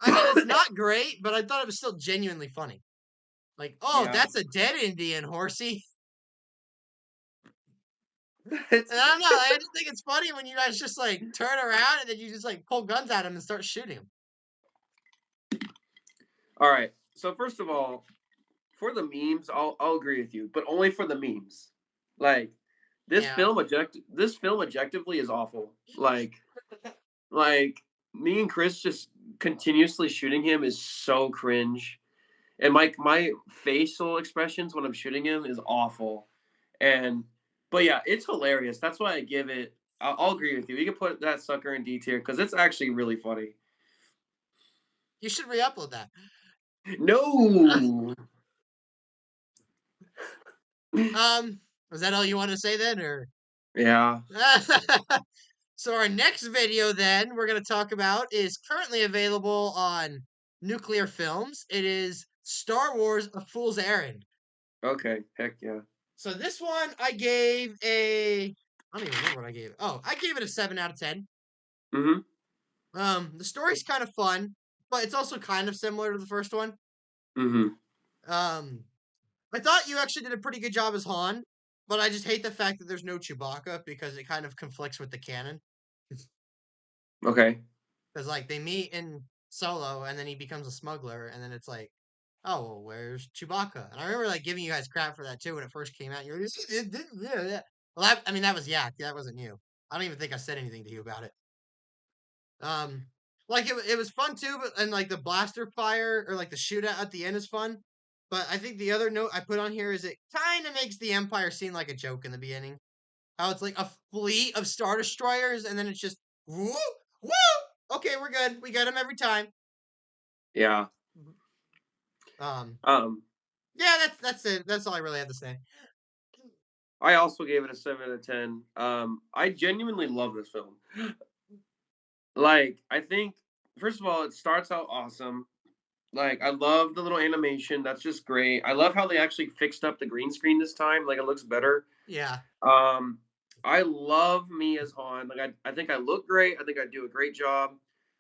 mean, it's not great, but I thought it was still genuinely funny. Like, oh, Yeah. that's a dead Indian, horsey. It's And I don't know. I just think it's funny when you guys just like turn around and then you just like pull guns at him and start shooting him. all right. So first of all, for the memes, I'll agree with you, but only for the memes. Like Yeah. this film objectively is awful. Like me and Chris just continuously shooting him is so cringe. And my facial expressions when I'm shooting him is awful. And but yeah, it's hilarious. That's why I give it. I'll agree with you. You can put that sucker in D tier because it's actually really funny. You should re-upload that. No. Was that all you want to say then, or? Yeah. So our next video then we're going to talk about is currently available on Nuclear Films. It is Star Wars: A Fool's Errand. Okay. Heck yeah. So this one I gave a I don't even remember what I gave it. Oh, I gave it a 7 out of 10. Mhm. The story's kind of fun, but it's also kind of similar to the first one. Mhm. Um, I thought you actually did a pretty good job as Han, but I just hate the fact that there's no Chewbacca because it kind of conflicts with the canon. Okay. Because like they meet in Solo, and then he becomes a smuggler, and then it's like, oh, well, where's Chewbacca? And I remember like giving you guys crap for that too when it first came out. You're like, yeah, yeah. Well, I mean that was Yak. That wasn't you. I don't even think I said anything to you about it. Um, like it was fun too, but and like the blaster fire or like the shootout at the end is fun. But I think the other note I put on here is it kind of makes the Empire seem like a joke in the beginning. How it's like a fleet of Star Destroyers, and then it's just woo woo. Okay, we're good. We get them every time. Yeah. Um, Um, yeah, that's it. That's all I really have to say. I also gave it a 7 out of 10. I genuinely love this film. Like, I think first of all, it starts out awesome. Like, I love the little animation. That's just great. I love how they actually fixed up the green screen this time. Like, it looks better. Yeah, Um, I love me as Han. Like, I think I look great. I think I do a great job.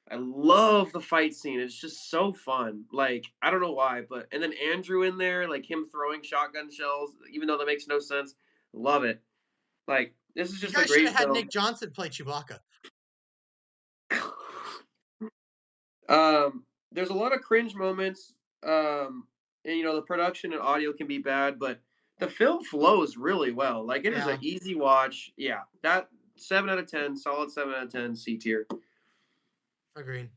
I love the fight scene. It's just so fun. Like, I don't know why, but and then Andrew in there, like him throwing shotgun shells, even though that makes no sense. Love it. Like, this is you just a guys should great have had film. Nick Johnson play Chewbacca. There's a lot of cringe moments. And the production and audio can be bad, but the film flows really well. Like it is an Yeah, easy watch. Yeah, that 7 out of 10, solid 7 out of 10, C tier. agreed.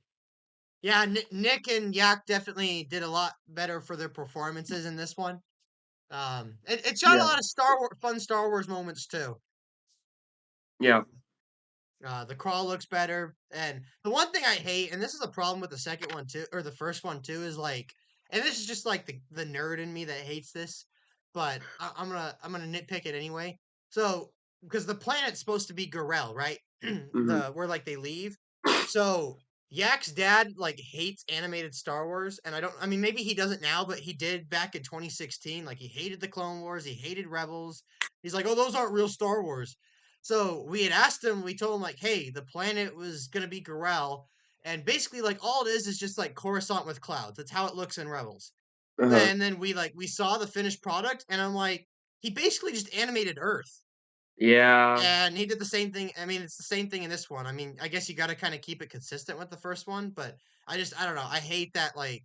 Yeah, Nick and Yak definitely did a lot better for their performances in this one. It shot a Yeah, lot of fun Star Wars moments too. yeah. The crawl looks better, and the one thing I hate, and this is a problem with the second one too, or the first one too, is like, and this is just like the nerd in me that hates this, but I'm gonna nitpick it anyway. So because the planet's supposed to be Gorel, right? Hmm. The where like they leave. So Yak's dad like hates animated Star Wars, and I don't. I mean, maybe he doesn't now, but he did back in 2016. Like he hated the Clone Wars, he hated Rebels. He's like, oh, those aren't real Star Wars. So we had asked him, we told him like, hey, the planet was gonna be Gorel, and basically like all it is just like Coruscant with clouds. That's how it looks in Rebels. Uh-huh. And then we saw the finished product, and I'm like, he basically just animated Earth. Yeah, And he did the same thing. I mean, it's the same thing in this one. I mean, I guess you got to kind of keep it consistent with the first one, but I don't know. I hate that like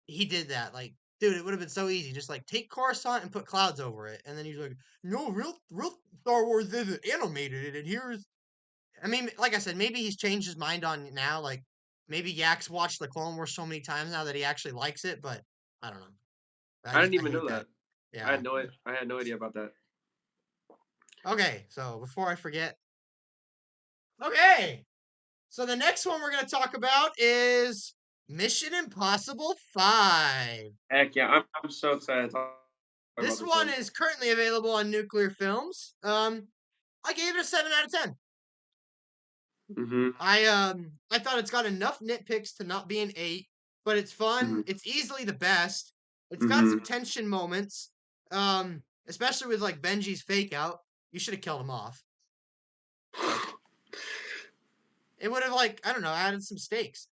he did that. Like, dude, it would have been so easy. Just like take Coruscant and put clouds over it, and then he's like, no, real Star Wars isn't animated, and here's I mean, like I said, maybe he's changed his mind on it now. Like maybe Yak's watched the Clone Wars so many times now that he actually likes it. But I don't know. I didn't I even hate know that. that. Yeah. I had no idea about that. Okay. So before I forget. Okay. So the next one we're gonna talk about is Mission Impossible 5. Heck yeah, I'm so excited to talk about This this one one. is currently available on Nuclear Films. I gave it a 7 out of 10. Hmm. I thought it's got enough nitpicks to not be an 8, but it's fun. Hmm. It's easily the best. It's got some Hmm. tension moments. Especially with like Benji's fake out. You should have killed him off. It would have like, I don't know, added some stakes.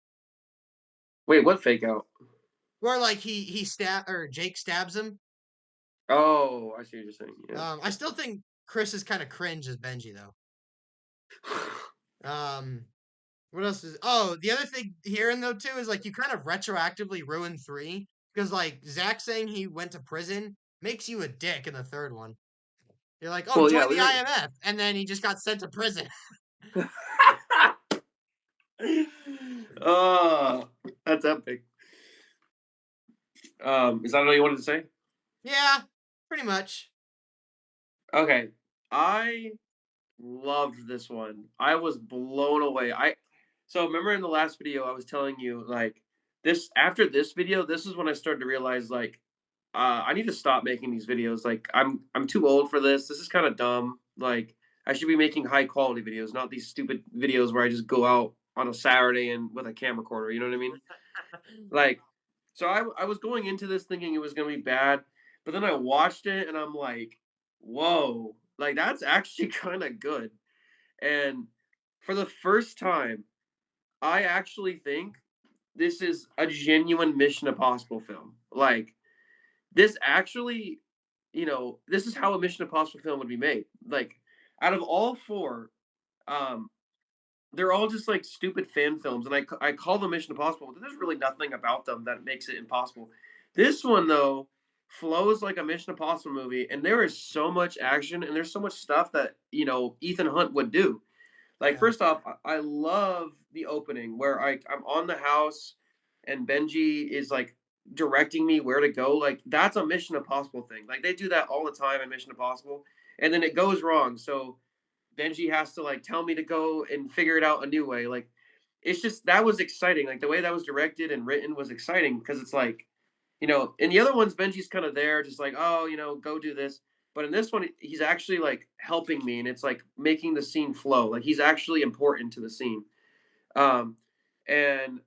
Wait, what fake out? Where like he stab or Jake stabs him. Oh, I see what you're saying. Yeah. I still think Chris is kind of cringe as Benji though. Um what else is oh the other thing hearing though too is like you kind of retroactively ruin 3 because like Zach saying he went to prison makes you a dick in the third one. You're like, oh, Well, yeah, join we the already. IMF, and then he just got sent to prison. Oh, that's epic. Is that all you wanted to say? Yeah, pretty much. Okay, I loved this one. I was blown away. So remember in the last video I was telling you like this after this video, this is when I started to realize like I need to stop making these videos. Like I'm too old for this. This is kind of dumb. Like I should be making high quality videos, not these stupid videos where I just go out on a Saturday and with a camcorder. You know what I mean? Like, so I was going into this thinking it was gonna be bad, but then I watched it and I'm like, whoa, like that's actually kind of good. And for the first time, I actually think this is a genuine Mission Impossible film. Like, this actually, this is how a Mission Impossible film would be made. Like, out of all four, um, they're all just like stupid fan films, and I call them Mission Impossible, but there's really nothing about them that makes it impossible. This one though flows like a Mission Impossible movie, and there is so much action, and there's so much stuff that Ethan Hunt would do. Like, Yeah, first off, I love the opening where I'm on the house and Benji is like directing me where to go. Like, that's a Mission Impossible thing. Like, they do that all the time in Mission Impossible, and then it goes wrong. So Benji has to like tell me to go and figure it out a new way. Like, it's just that was exciting. Like, the way that was directed and written was exciting because it's like, in the other ones, Benji's kind of there, just like, oh, go do this. But in this one, he's actually like helping me, and it's like making the scene flow. Like, he's actually important to the scene. Um, and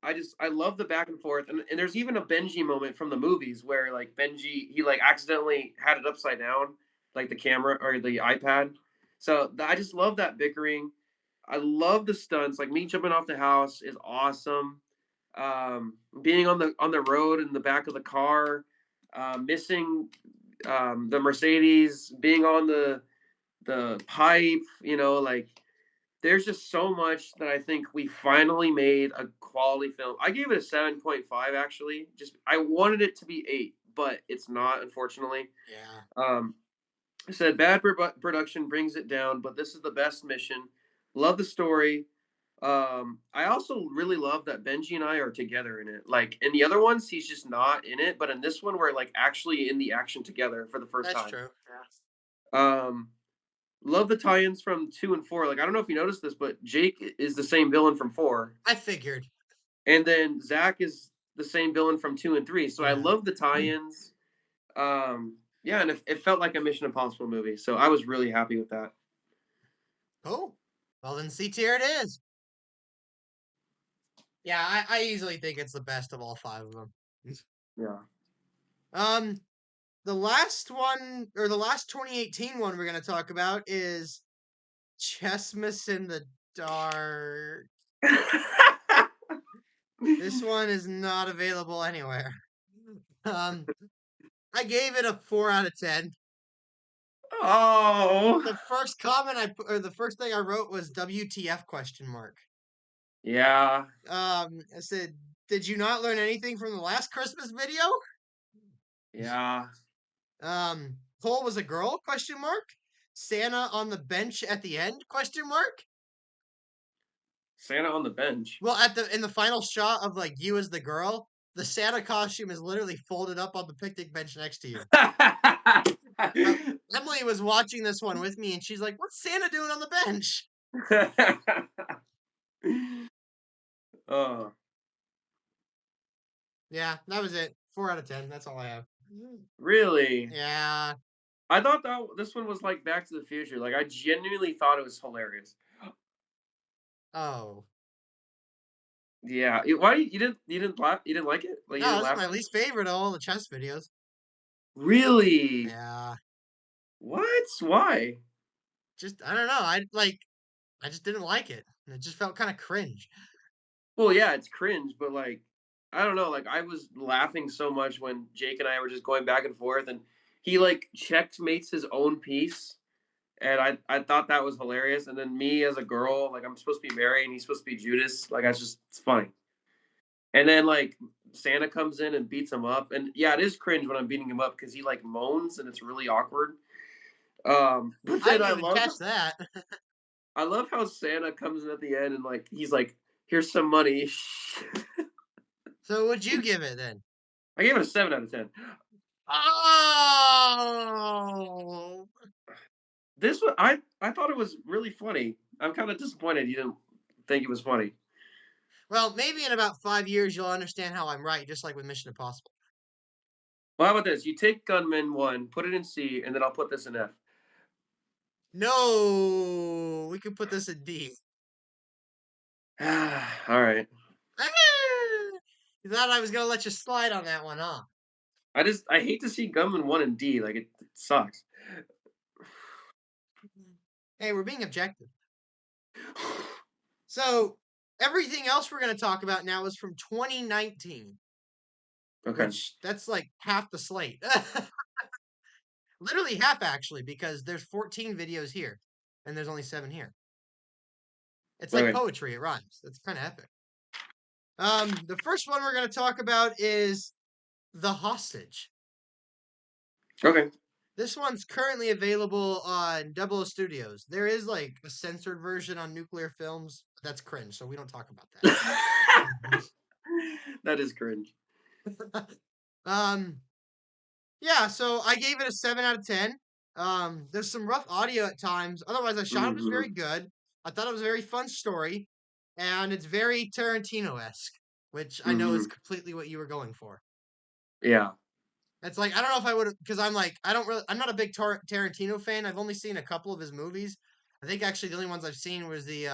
I love the back and forth. And there's even a Benji moment from the movies where like Benji he like accidentally had it upside down, like the camera or the iPad. So I just love that bickering. I love the stunts. Like, me jumping off the house is awesome. Being on the road in the back of the car, missing the Mercedes, being on the pipe, like, there's just so much that I think we finally made a quality film. I gave it a 7.5 actually. Just I wanted it to be 8, but it's not, unfortunately. yeah. Um I said bad production brings it down, but this is the best mission. Love the story. I also really love that Benji and I are together in it. Like, in the other ones, he's just not in it, but in this one, we're like actually in the action together for the first That's time. true. Yeah. Um, Love the tie-ins from 2 and 4. Like, I don't know if you noticed this, but Jake is the same villain from 4, I figured. and then Zach is the same villain from 2 and 3. So I Yeah. love the tie-ins. Yeah, and it felt like a Mission Impossible movie. So I was really happy with that. Cool. Well, then C tier it is. Yeah, I easily think it's the best of all five of them. Yeah. Um, the last one, or the last 2018 one we're going to talk about is Chessmas in the Dark. This one is not available anywhere. Um, I gave it a 4 out of 10. Oh. The first comment or the first thing I wrote was WTF question mark. Yeah. I said, did you not learn anything from the last Christmas video? Yeah. Cole was a girl? Question mark. Santa on the bench at the end? Question mark. Santa on the bench. Well, in the final shot of like you as the girl, the Santa costume is literally folded up on the picnic bench next to you. Uh, Emily was watching this one with me, and she's like, "What's Santa doing on the bench?" Oh, Yeah, that was it. 4 out of 10. That's all I have. really? Yeah. I thought that this one was like Back to the Future. Like, I genuinely thought it was hilarious. Oh. Yeah. Why you didn't laugh? You didn't like it? Like, you No, didn't this is laugh? my least favorite of all the chess videos. Really? Yeah. What? Why? Just I don't know. I just didn't like it. It just felt kind of cringe. Well, yeah, it's cringe, but like, I don't know. Like, I was laughing so much when Jake and I were just going back and forth, and he like checkmates his own piece, and I thought that was hilarious. And then me as a girl, like, I'm supposed to be Mary and he's supposed to be Judas. Like, it's funny. And then like Santa comes in and beats him up, and yeah, it is cringe when I'm beating him up because he like moans and it's really awkward. But I then didn't even catch that. I love how Santa comes in at the end and like he's like, "Here's some money." So what'd you give it then? I gave it a 7 out of 10. Oh. This one, I thought it was really funny. I'm kind of disappointed you didn't think it was funny. Well, maybe in about 5 years you'll understand how I'm right, just like with Mission Impossible. Well, how about this? You take Gunman 1, put it in C, and then I'll put this in F. No, we could put this in D. All right. You thought I was gonna let you slide on that one, huh? I hate to see Gunman 1 and D. Like, it sucks. Hey, we're being objective. So everything else we're gonna talk about now is from 2019. Okay. which that's like half the slate. Literally half actually, because there's 14 videos here and there's only 7 here. It's like Okay. poetry, it rhymes. It's kind of epic. The first one we're going to talk about is The Hostage. Okay. This one's currently available on Double O Studios. There is like a censored version on Nuclear Films. That's cringe, so we don't talk about That is cringe. that. um, yeah, so I gave it a 7 out of 10. There's some rough audio at times. Otherwise, I shot it was Hmm. very good. I thought it was a very fun story, and it's very Tarantino-esque, which I know is Hmm. completely what you were going for. Yeah. It's like I don't know if I would, because I'm like I don't really, I'm not a big Tarantino fan. I've only seen a couple of his movies. I think actually the only ones I've seen was the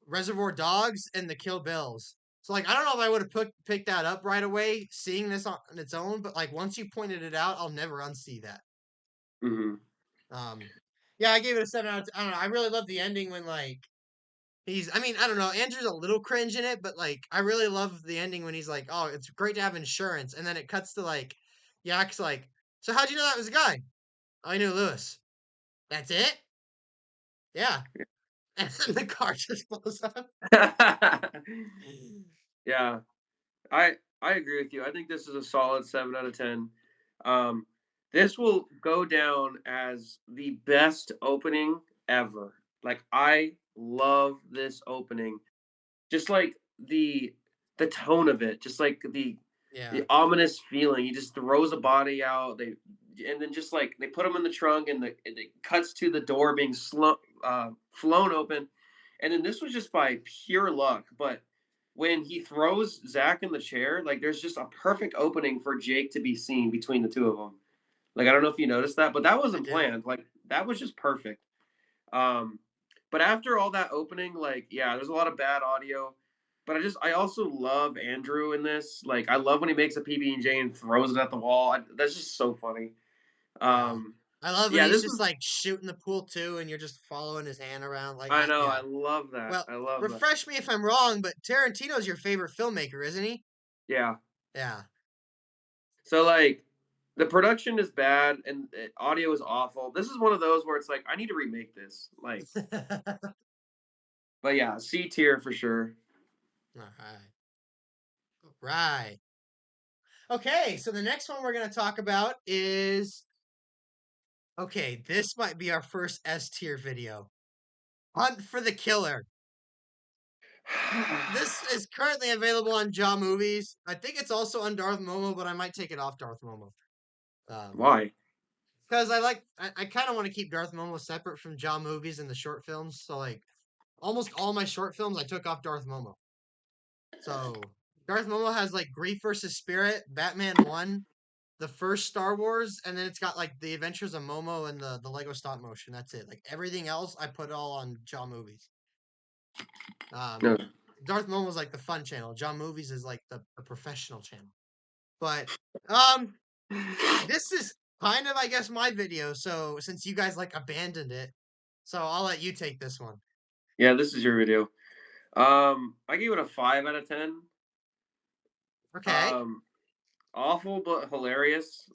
Reservoir Dogs and the Kill Bills. So like I don't know if I would have picked that up right away, seeing this on its own. But like once you pointed it out, I'll never unsee that. Hmm. Um, yeah, I gave it a 7 out of 10. I don't know. I really love the ending when like he's. I mean, I don't know. Andrew's a little cringe in it, but like I really love the ending when he's like, "Oh, it's great to have insurance," and then it cuts to like Yak's like, "So how'd you know that was a guy?" I knew Lewis. That's it? Yeah. And then the car just blows up. Yeah. I agree with you. I think this is a solid 7 out of 10. Um, this will go down as the best opening ever. Like I love this opening. Just like the tone of it, just like the Yeah. ominous feeling. He just throws a body out. They and then just like they put him in the trunk, and it cuts to the door being flown open. And then this was just by pure luck. But when he throws Zach in the chair, like there's just a perfect opening for Jake to be seen between the two of them. Like I don't know if you noticed that, but that I wasn't did. planned. Like that was just perfect. Um, but after all that opening, like, yeah, there's a lot of bad audio. But I also love Andrew in this. Like, I love when he makes a PB and J and throws it at the wall. That's just so funny. Yeah. Um, I love when yeah, he's this just was. like shooting the pool too, and you're just following his hand around. Like, I know. yeah. I love that. Well, I love that. refresh me if I'm wrong, but Tarantino's your favorite filmmaker, isn't he? Yeah. Yeah. So like, the production is bad and audio is awful. This is one of those where it's like I need to remake this. Like, but yeah, C tier for sure. All right. Right. Okay, so the next one we're going to talk about is okay, this might be our first S tier video. Hunt for the Killer. This is currently available on Jaw Movies. I think it's also on Darth Momo, but I might take it off Darth Momo. Why? Because I kind of want to keep Darth Momo separate from Jaw Movies and the short films. So like almost all my short films, I took off Darth Momo. So Darth Momo has like Grief versus Spirit, Batman One, the first Star Wars, and then it's got like the Adventures of Momo and the Lego stop motion. That's it. Like everything else, I put all on Jaw Movies. Um, No. Darth Momo's like the fun channel. Jaw Movies is like the professional channel. But um, this is kind of I guess my video. So since you guys like abandoned it, so I'll let you take this one. Yeah, this is your video. I gave it a 5 out of 10. Okay. Um, Awful but hilarious.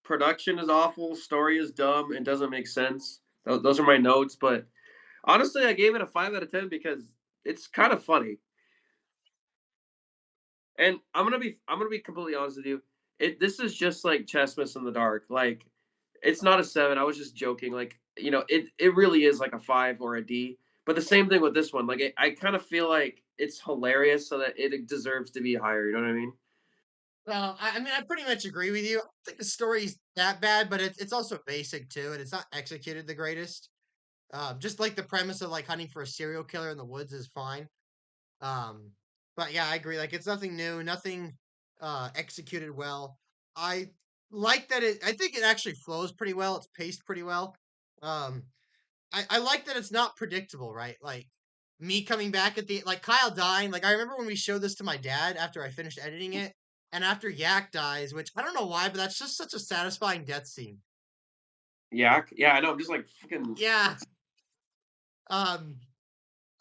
Production is awful. Story is dumb and doesn't make sense. Those are my notes. But honestly, I gave it a 5 out of 10 because it's kind of funny. And I'm gonna be completely honest with you. This is just like Chessmas in the Dark. Like it's not a 7. I was just joking. Like it really is like a 5 or a D. But the same thing with this one. Like I kind of feel like it's hilarious, so that it deserves to be higher. You know what I mean? Well, I mean, I pretty much agree with you. I don't think the story's that bad, but it's also basic too, and it's not executed the greatest. Just like the premise of like hunting for a serial killer in the woods is fine. Um, but yeah, I agree. Like it's nothing new, nothing executed well. I like that I think it actually flows pretty well. It's paced pretty well. Um, I like that it's not predictable, right? Like me coming back at the like Kyle dying. Like I remember when we showed this to my dad after I finished editing it, and after Yak dies, which I don't know why, but that's just such a satisfying death scene. Yeah, yeah. I know. I'm just like freaking. Yeah. Um,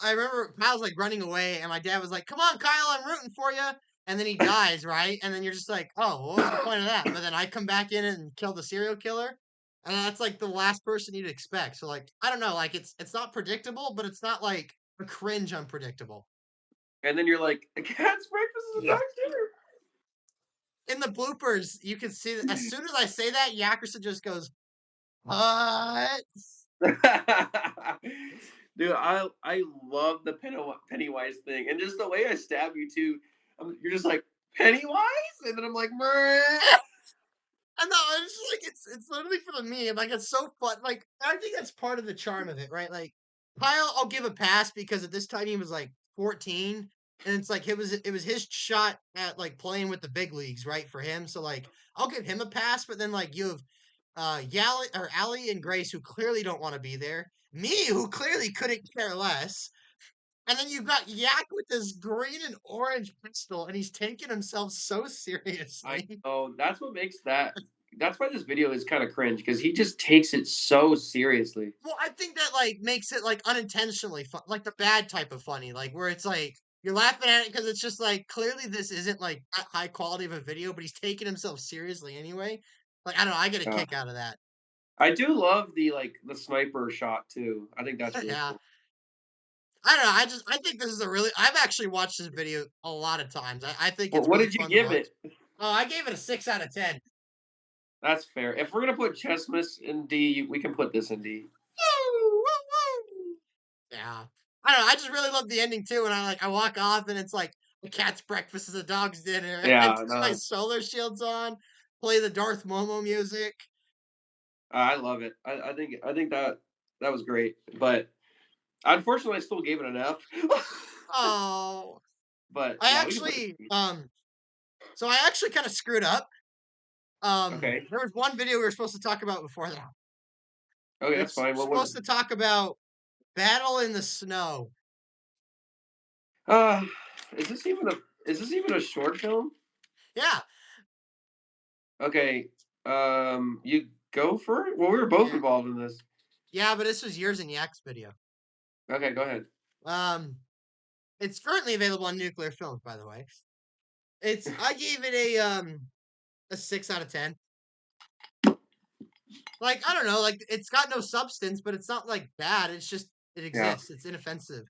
I remember Kyle's like running away, and my dad was like, "Come on, Kyle, I'm rooting for you." and then he dies, right? And then you're just like, oh, what was the point of that? But then I come back in and kill the serial killer, and that's like the last person you'd expect. So like, I don't know, like it's not predictable, but it's not like a cringe unpredictable. And then you're like, a cat's breakfast is a Yeah. dog's dinner. In the bloopers, you can see that as soon as I say that, Yakerson just goes, "What?" Dude, I love the Pennywise thing, and just the way I stab you too. You're just like Pennywise, and then I'm like, Meh. I know, it's like it's literally for the meme. Like it's so fun. Like I think that's part of the charm of it, right? Like Kyle, I'll give a pass because at this time he was like 14, and it's like it was his shot at like playing with the big leagues, right? For him, so like I'll give him a pass. But then like you have Yali or Allie and Grace who clearly don't want to be there. Me who clearly couldn't care less. And then you've got Yak with this green and orange pistol, and he's taking himself so I seriously. know that's what makes that. That's why this video is kind of cringe because he just takes it so seriously. Well, I think that like makes it like unintentionally fun, like the bad type of funny, like where it's like you're laughing at it because it's just like clearly this isn't like that high quality of a video, but he's taking himself seriously anyway. Like I don't know, I get a Yeah. kick out of that. I do love the sniper shot too. I think that's really Yeah, cool. I don't know. I think this is a really. I've actually watched this video a lot of times. I think Well, it's what really did you fun to give watch. it? Oh, I gave it a 6 out of 10. That's fair. If we're gonna put Chessmas in D, we can put this in D. Woo, woo, woo. Yeah. I don't know. I just really love the ending too. And I walk off and it's like the cat's breakfast is a dog's dinner. I Yeah, put my no, solar shields on, play the Darth Momo music. I love it. I think that was great, but unfortunately, I still gave it an F. Oh. But I yeah, we can put it. actually so I actually kind of screwed up. Okay, There was one video we were supposed to talk about before that. okay, that's It's fine. What was supposed it? to talk about Battle in the Snow. Uh, is this even a short film? Yeah. Okay, you go for it. Well, we were both Yeah. involved in this. Yeah, but this was yours and Yak's video. Okay, go ahead. Um it's currently available on Nuclear Films, by the way. It's I gave it a 6 out of 10. Like I don't know, like it's got no substance, but it's not like bad. It's just it Yeah, exists. It's inoffensive.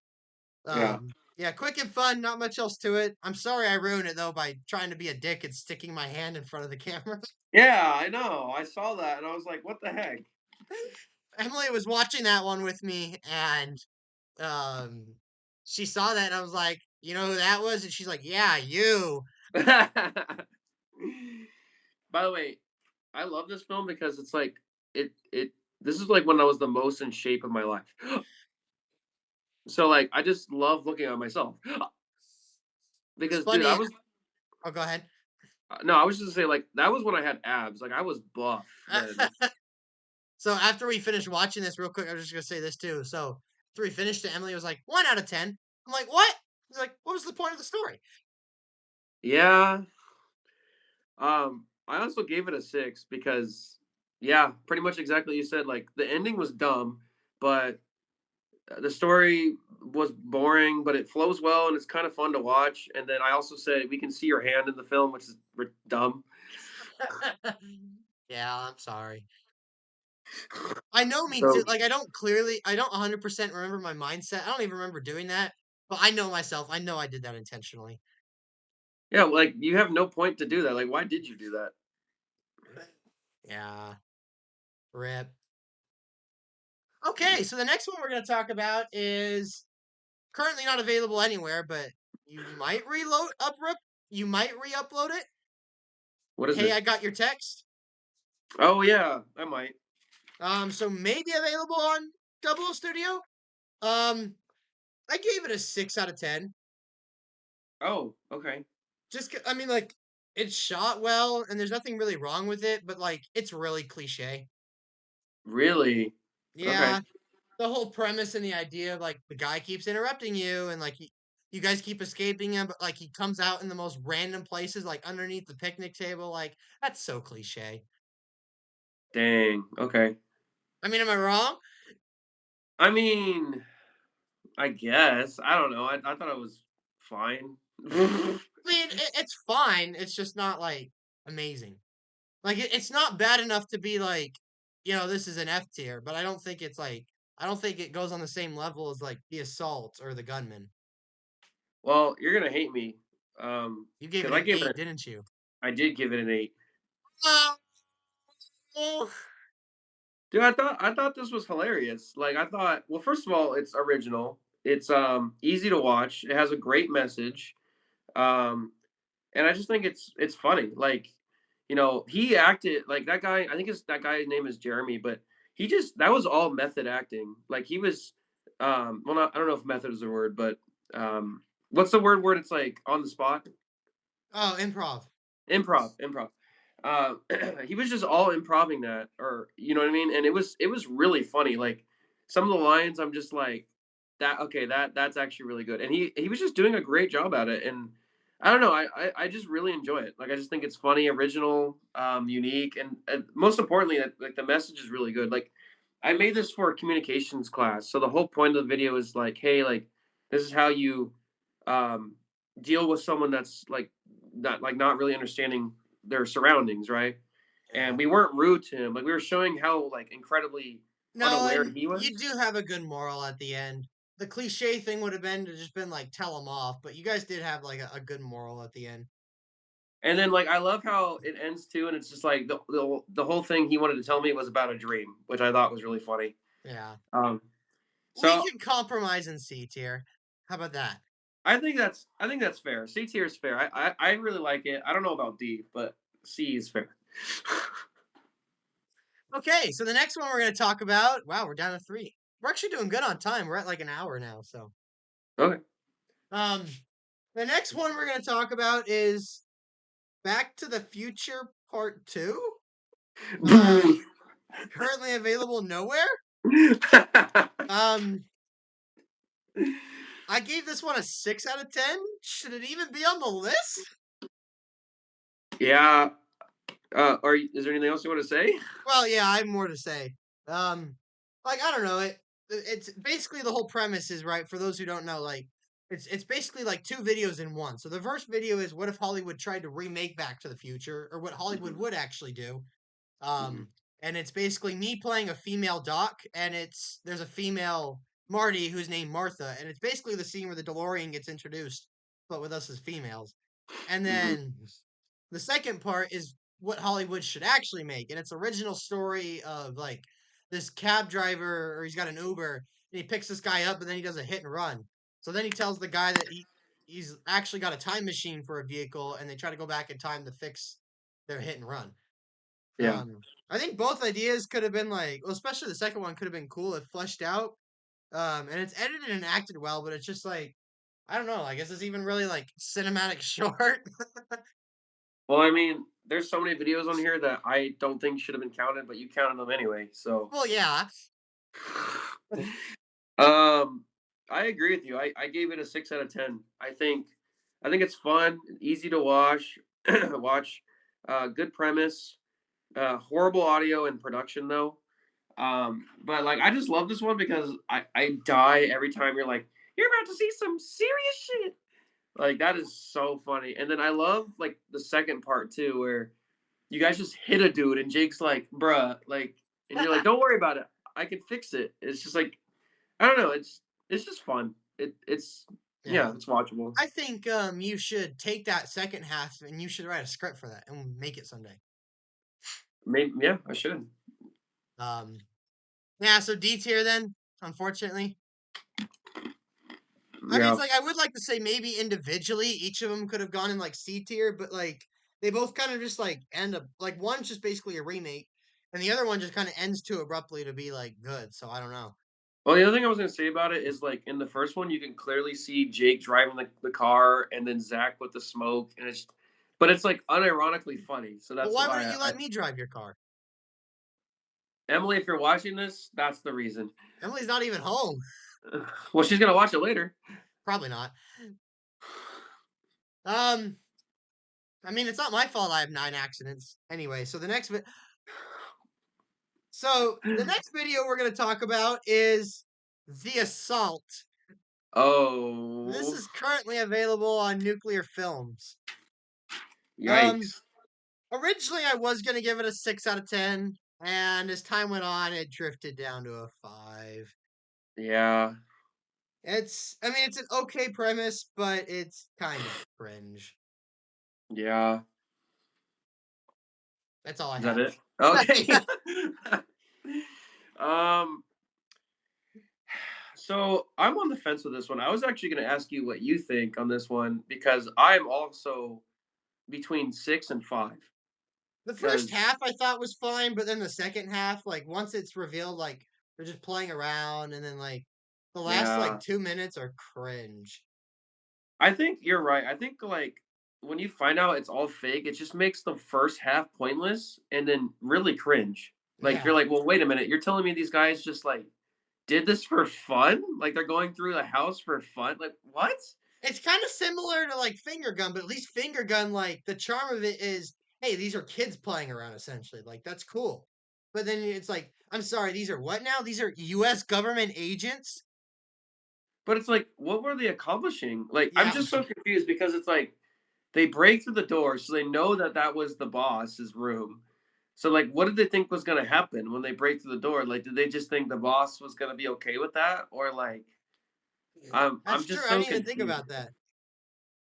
yeah, Yeah, quick and fun. Not much else to it. I'm sorry I ruined it though by trying to be a dick and sticking my hand in front of the camera. yeah. I know. I saw that, and I was like, "What the heck?" Emily was watching that one with me, and um, she saw that, and I was like, "You know who that was?" And she's like, "Yeah, you." By the way, I love this film because it's like it. This is like when I was the most in shape of my life. So like, I just love looking at myself It's because, dude, I funny. was Oh, go ahead. no, I was just gonna say like that was when I had abs. Like I was buff then. So after we finished watching this, real quick, I was just gonna say this too. So after we finished it, Emily was like, 1 out of 10. I'm like, what? He's like, what was the point of the story? Yeah. I also gave it a 6 because, yeah, pretty much exactly what you said. Like the ending was dumb, but the story was boring, but it flows well and it's kind of fun to watch. And then I also said we can see your hand in the film, which is dumb. Yeah, I'm sorry. I know me So too. Like I don't 100% remember my mindset. I don't even remember doing that, but I know myself. I know I did that intentionally. yeah, like you have no point to do that. Like, why did you do that? Yeah, rip. Okay, so the next one we're gonna talk about is currently not available anywhere, but you might reload uprip. You might re-upload it. What is Hey, it? I got your text. Oh yeah, I might. So maybe available on Double O Studio. Um, I gave it a 6 out of 10. Oh, okay. I mean, like it's shot well, and there's nothing really wrong with it, but like it's really cliche. Really? Okay. Yeah, the whole premise and the idea of like the guy keeps interrupting you, and like you guys keep escaping him, but like he comes out in the most random places, like underneath the picnic table. Like that's so cliche. Dang. Okay. I mean, am I wrong? I mean, I guess. I don't know. I thought it was fine. I mean, it's fine. It's just not like amazing. Like it's not bad enough to be like, this is an F tier, but I don't think it's like I don't think it goes on the same level as like the assault or the gunman. Well, you're gonna hate me, You gave because it I an gave it. eight, didn't you? I did give it an 8. Oh, Dude, I thought this was hilarious. Like I thought, well, first of all, it's original. It's easy to watch. It has a great message. Um, and I just think it's funny. Like, he acted like that guy. I think that guy's name is Jeremy, but that was all method acting. Like he was, well, not, I don't know if method is a word, but what's the word where it's like on the spot? oh, improv. Improv. Uh, he was just all improving that, or you know what I mean. And it was really funny. Like some of the lines, I'm just like, that okay, that's actually really good. And he was just doing a great job at it. And I don't know, I just really enjoy it. Like I just think it's funny, original, unique, and most importantly, that like the message is really good. Like I made this for a communications class, so the whole point of the video is like, hey, like this is how you um, deal with someone that's not really understanding their surroundings, right? Yeah. And we weren't rude to him. Like we were showing how like incredibly No, unaware and he you was. do have a good moral at the end. The cliche thing would have been to just been like tell him off, but you guys did have like a good moral at the end. And then like I love how it ends too, and it's just like the whole thing he wanted to tell me was about a dream, which I thought was really funny. Yeah. Um, We so can compromise in C tier. How about that? I think that's fair. C tier is fair. I really like it. I don't know about D, but C is fair. Okay, so the next one we're going to talk about. Wow, we're down to three. We're actually doing good on time. We're at like an hour now. So, Okay. um, the next one we're going to talk about is Back to the Future Part Two. Um, currently available nowhere. Um, I gave this one a 6 out of 10. Should it even be on the list? Yeah. Is there anything else you want to say? Well, yeah, I have more to say. Um, like I don't know It's basically the whole premise is right for those who don't know. Like it's basically like two videos in one. So the first video is what if Hollywood tried to remake Back to the Future, or what Hollywood Mhm, would actually do. mhm, Um, and it's basically me playing a female Doc, and there's a female Marty who's named Martha, and it's basically the scene where the DeLorean gets introduced, but with us as females. And mhm. then the second part is what Hollywood should actually make, and it's original story of like this cab driver, or he's got an Uber, and he picks this guy up, and then he does a hit and run. So then he tells the guy that he's actually got a time machine for a vehicle, and they try to go back in time to fix their hit and run. Yeah. I think both ideas could have been like, well, especially the second one could have been cool if fleshed out. And it's edited and acted well, but it's just like, I don't know. I guess it's even really like cinematic short. Well, I mean, there's so many videos on here that I don't think should have been counted, but you counted them anyway. So, Well, yeah. um, I agree with you. I gave it a 6 out of 10. I think it's fun, easy to watch. Watch, good premise, horrible audio and production though. But like I just love this one because I die every time you're about to see some serious shit. Like that is so funny. And then I love like the second part too, where you guys just hit a dude and Jake's like, bruh, like, and you're like, don't worry about it. I can fix it. It's just like, I don't know. It's just fun. It's Yeah. yeah, it's watchable. I think you should take that second half and you should write a script for that and make it someday. Maybe yeah, I should. Um, yeah. So D tier then, unfortunately. I mean, Yeah. it's like I would like to say maybe individually each of them could have gone in like C tier, but like they both kind of just like end up like one's just basically a remake, and the other one just kind of ends too abruptly to be like good. So I don't know. Well, the other thing I was gonna say about it is like in the first one, you can clearly see Jake driving the car, and then Zach with the smoke, and but it's like unironically funny. So Well, that's why why wouldn't you let me drive your car? Emily, if you're watching this, that's the reason. Emily's not even home. Well, she's gonna watch it later. Probably not. Um, I mean, it's not my fault. I have 9 accidents anyway. So the next video we're gonna talk about is the assault. This Oh, is currently available on Nuclear Films. Um, yikes. Originally I was gonna give it a 6 out of 10, and as time went on, it drifted down to a 5. Yeah, I mean, it's an okay premise, but it's kind of cringe. yeah. That's all I Is that have. it? Okay. Yeah. um, so I'm on the fence with this one. I was actually going to ask you what you think on this one because I'm also between 6 and 5. The first Because half I thought was fine, but then the second half, like once it's revealed, like they're just playing around, and then like the last like yeah, 2 minutes are cringe. I think you're right. I think like when you find out it's all fake, it just makes the first half pointless and then really cringe. Like you're Yeah. like, well, wait a minute. You're telling me these guys just like did this for fun? Like they're going through the house for fun? Like what? It's kind of similar to like Finger Gun, but at least Finger Gun, like the charm of it is, hey, these are kids playing around essentially. Like that's cool. But then it's like, I'm sorry, these are what now? These are US government agents? But it's like, what were they accomplishing? Like, I'm Yeah. just so confused because it's like they break through the door, so they know that that was the boss's room. So, like, what did they think was gonna happen when they break through the door? Like, did they just think the boss was gonna be okay with that, or like, I'm That's true. just I so didn't even think confused. about that.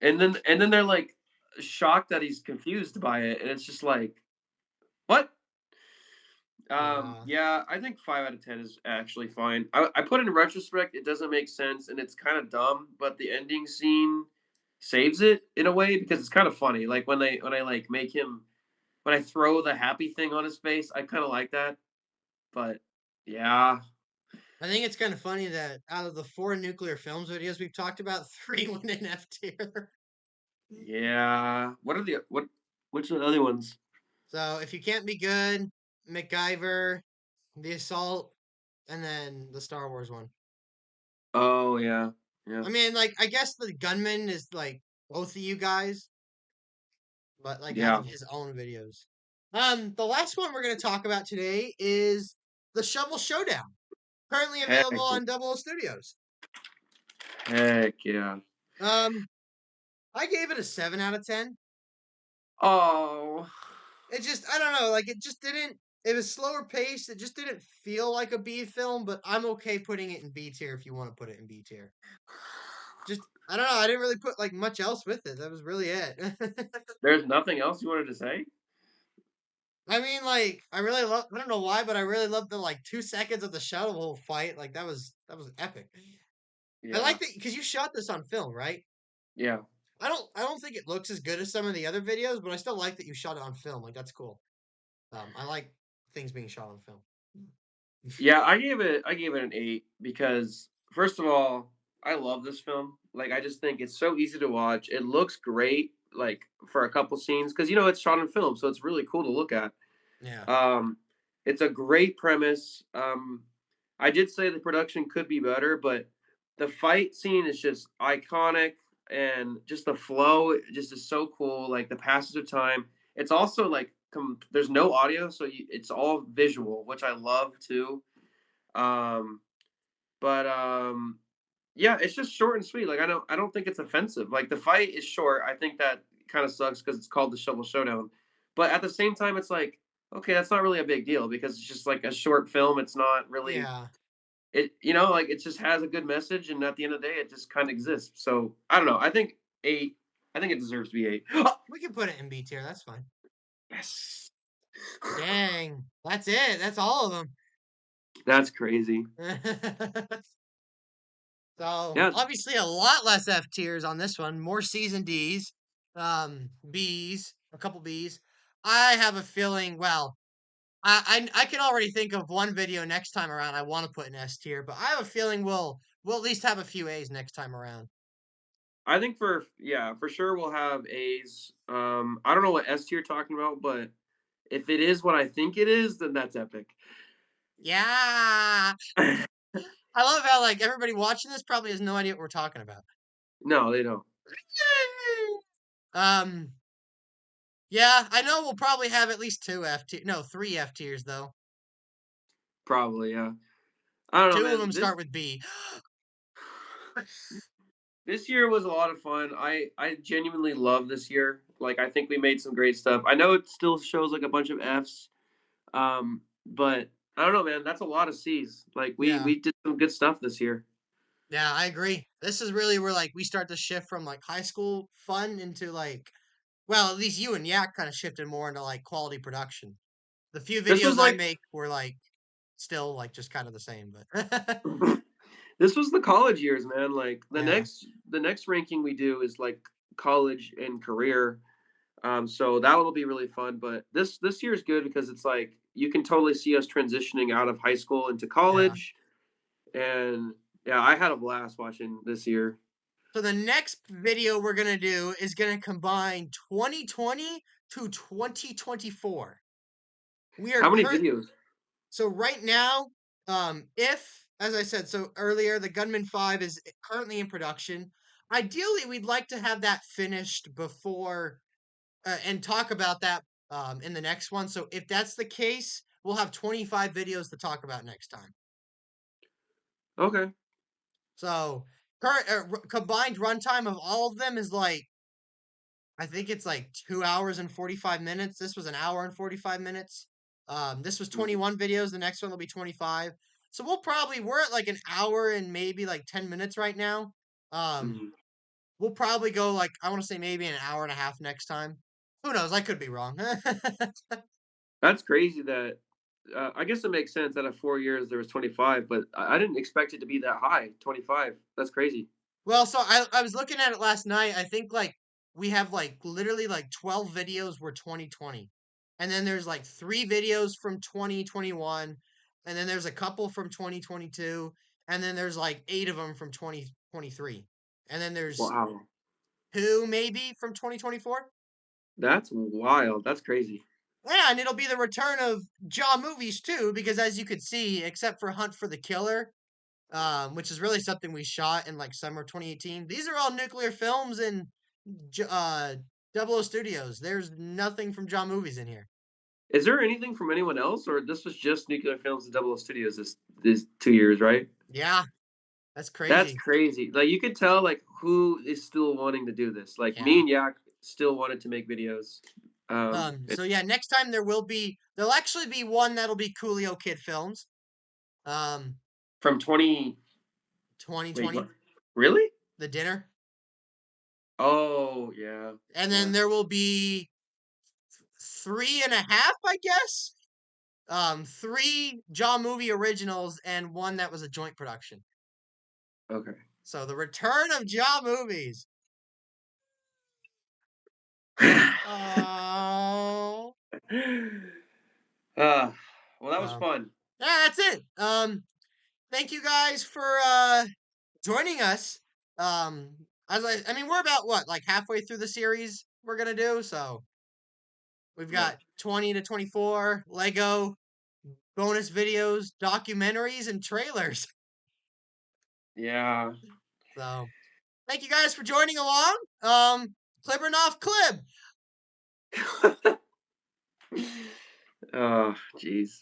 And then they're like shocked that he's confused by it, and it's just like, what? Yeah. Yeah, I think 5 out of 10 is actually fine. I put in retrospect, it doesn't make sense and it's kind of dumb, but the ending scene saves it in a way because it's kind of funny. Like when I like make him when I throw the happy thing on his face, I kind of like that. But yeah, I think it's kind of funny that out of the 4 Nuclear Films videos we've talked about, 3 went in F tier. yeah. What are the what? Which are the other ones? So if you can't be good, MacGyver, The Assault, and then the Star Wars one. Oh yeah, yeah, I mean, like, I guess the Gunman is like both of you guys, but like yeah. having his own videos. The last one we're gonna talk about today is the Shovel Showdown, currently available Heck, on Double O Studios. heck yeah. Um, I gave it a 7 out of 10. Oh, It just, I don't know, like it just didn't. It was slower paced. It just didn't feel like a B film, but I'm okay putting it in B tier if you want to put it in B tier. Just, I don't know. I didn't really put like much else with it. That was really it. there's nothing else you wanted to say? I mean, like, I really love. I don't know why, but I really love the like 2 seconds of the shuttle fight. Like that was epic. I Yeah, like that because you shot this on film, right? yeah. I don't think it looks as good as some of the other videos, but I still like that you shot it on film. Like that's cool. I like things being shot on film. Yeah, I gave it an 8 because first of all, I love this film. Like I just think it's so easy to watch. It looks great like for a couple scenes cuz it's shot on film, so it's really cool to look at. Yeah. Um it's a great premise. I did say the production could be better, but the fight scene is just iconic and just the flow just is so cool like the passage of time. It's also like there's no audio, so it's all visual, which I love too. Um, but yeah, it's just short and sweet. Like I don't think it's offensive. Like the fight is short. I think that kind of sucks because it's called the Shovel Showdown. But at the same time, it's like okay, that's not really a big deal because it's just like a short film. It's not really Yeah. like it just has a good message, and at the end of the day, it just kind of exists. So I don't know. I think 8. I think it deserves to be 8. We can put it in B tier. That's fine. Yes, Dang. That's it. That's all of that's crazy. them. So Yeah, obviously a lot less F tiers on this one. More C's and D's. B's. A couple B's. I have a feeling. Well, I can already think of one video next time around I want to put in S tier, but I have a feeling we'll at least have a few A's next time around. I think for sure we'll have A's. I don't know what S tier you're talking about, but if it is what I think it is, then that's epic. Yeah. I love how like everybody watching this probably has no idea what we're talking about. No, they don't. Um, yeah, I know we'll probably have at least 2 F tier, no, 3 F tiers though. Probably, yeah. I don't know, 2 of man. them This start with B. This year was a lot of fun. I genuinely love this year. Like I think we made some great stuff. I know it still shows like a bunch of Fs, but I don't know, man. That's a lot of Cs. Like Yeah. we did some good stuff this year. Yeah, I agree. This is really where like we start to shift from like high school fun into like, well, at least you and Yak kind of shifted more into like quality production. The few This was videos I like make were like still like just kind of the same, but this was the college years, man. Like yeah, the next ranking we do is like college and career. So that will be really fun. But this year is good because it's like you can totally see us transitioning out of high school into yeah. college. And yeah, I had a blast watching this year. So the next video we're gonna do is gonna combine 2020 to 2024. We are How many current videos? So right now, if as I said so earlier, the Gunman 5 is currently in production. Ideally, we'd like to have that finished before and talk about that in the next one. So if that's the case, we'll have 25 videos to talk about next time. Okay. So current combined runtime of all of them is like I think it's like 2 hours and 45 minutes. This was an hour and 45 minutes. This was Mhm. 21 videos. The next one will be 25. So we're at like an hour and maybe like 10 minutes right now. Um, Mhm. we'll probably go like I want to say maybe an hour and a half next time. Who knows? I could be wrong. That's crazy that I guess it makes sense that at 4 years there was 25, but I didn't expect it to be that high. 25. That's crazy. Well, so I was looking at it last night. I think like we have like literally like 12 videos were 2020. And then there's like 3 videos from 2021, and then there's a couple from 2022, and then there's like 8 of them from 2023. And then there's Wow. 2 maybe from 2024. That's wild. That's crazy. Yeah, and it'll be the return of Jaw movies too, because as you could see, except for Hunt for the Killer, which is really something we shot in like summer 2018. These are all nuclear films and Double O Studios. There's nothing from John Movies in here. Is there anything from anyone else, or this was just Nuclear Films and Double O Studios this 2 years, right? Yeah, that's That's crazy. crazy. Like you could tell like who is still wanting to do this. Like me Yeah. and Yak still wanted to make videos. So yeah, next time there'll actually be one that'll be Coolio Kid Films. Um, from 20 wait, 2020, what? Really? the dinner, Oh, yeah. and then Yeah. there will be 3.5, I guess. Three John Movie originals and one that was a joint production. Okay. So the return of John Movies. Oh. uh, well, that was So fun. yeah, that's it. Thank you guys for joining us. Um, I mean, we're about what, like halfway through the series we're gonna do. So we've Yeah. got 20 to 24 Lego bonus videos, documentaries, and trailers. Yeah. So thank you guys for joining along. Clibbering off Clib. Oh, jeez.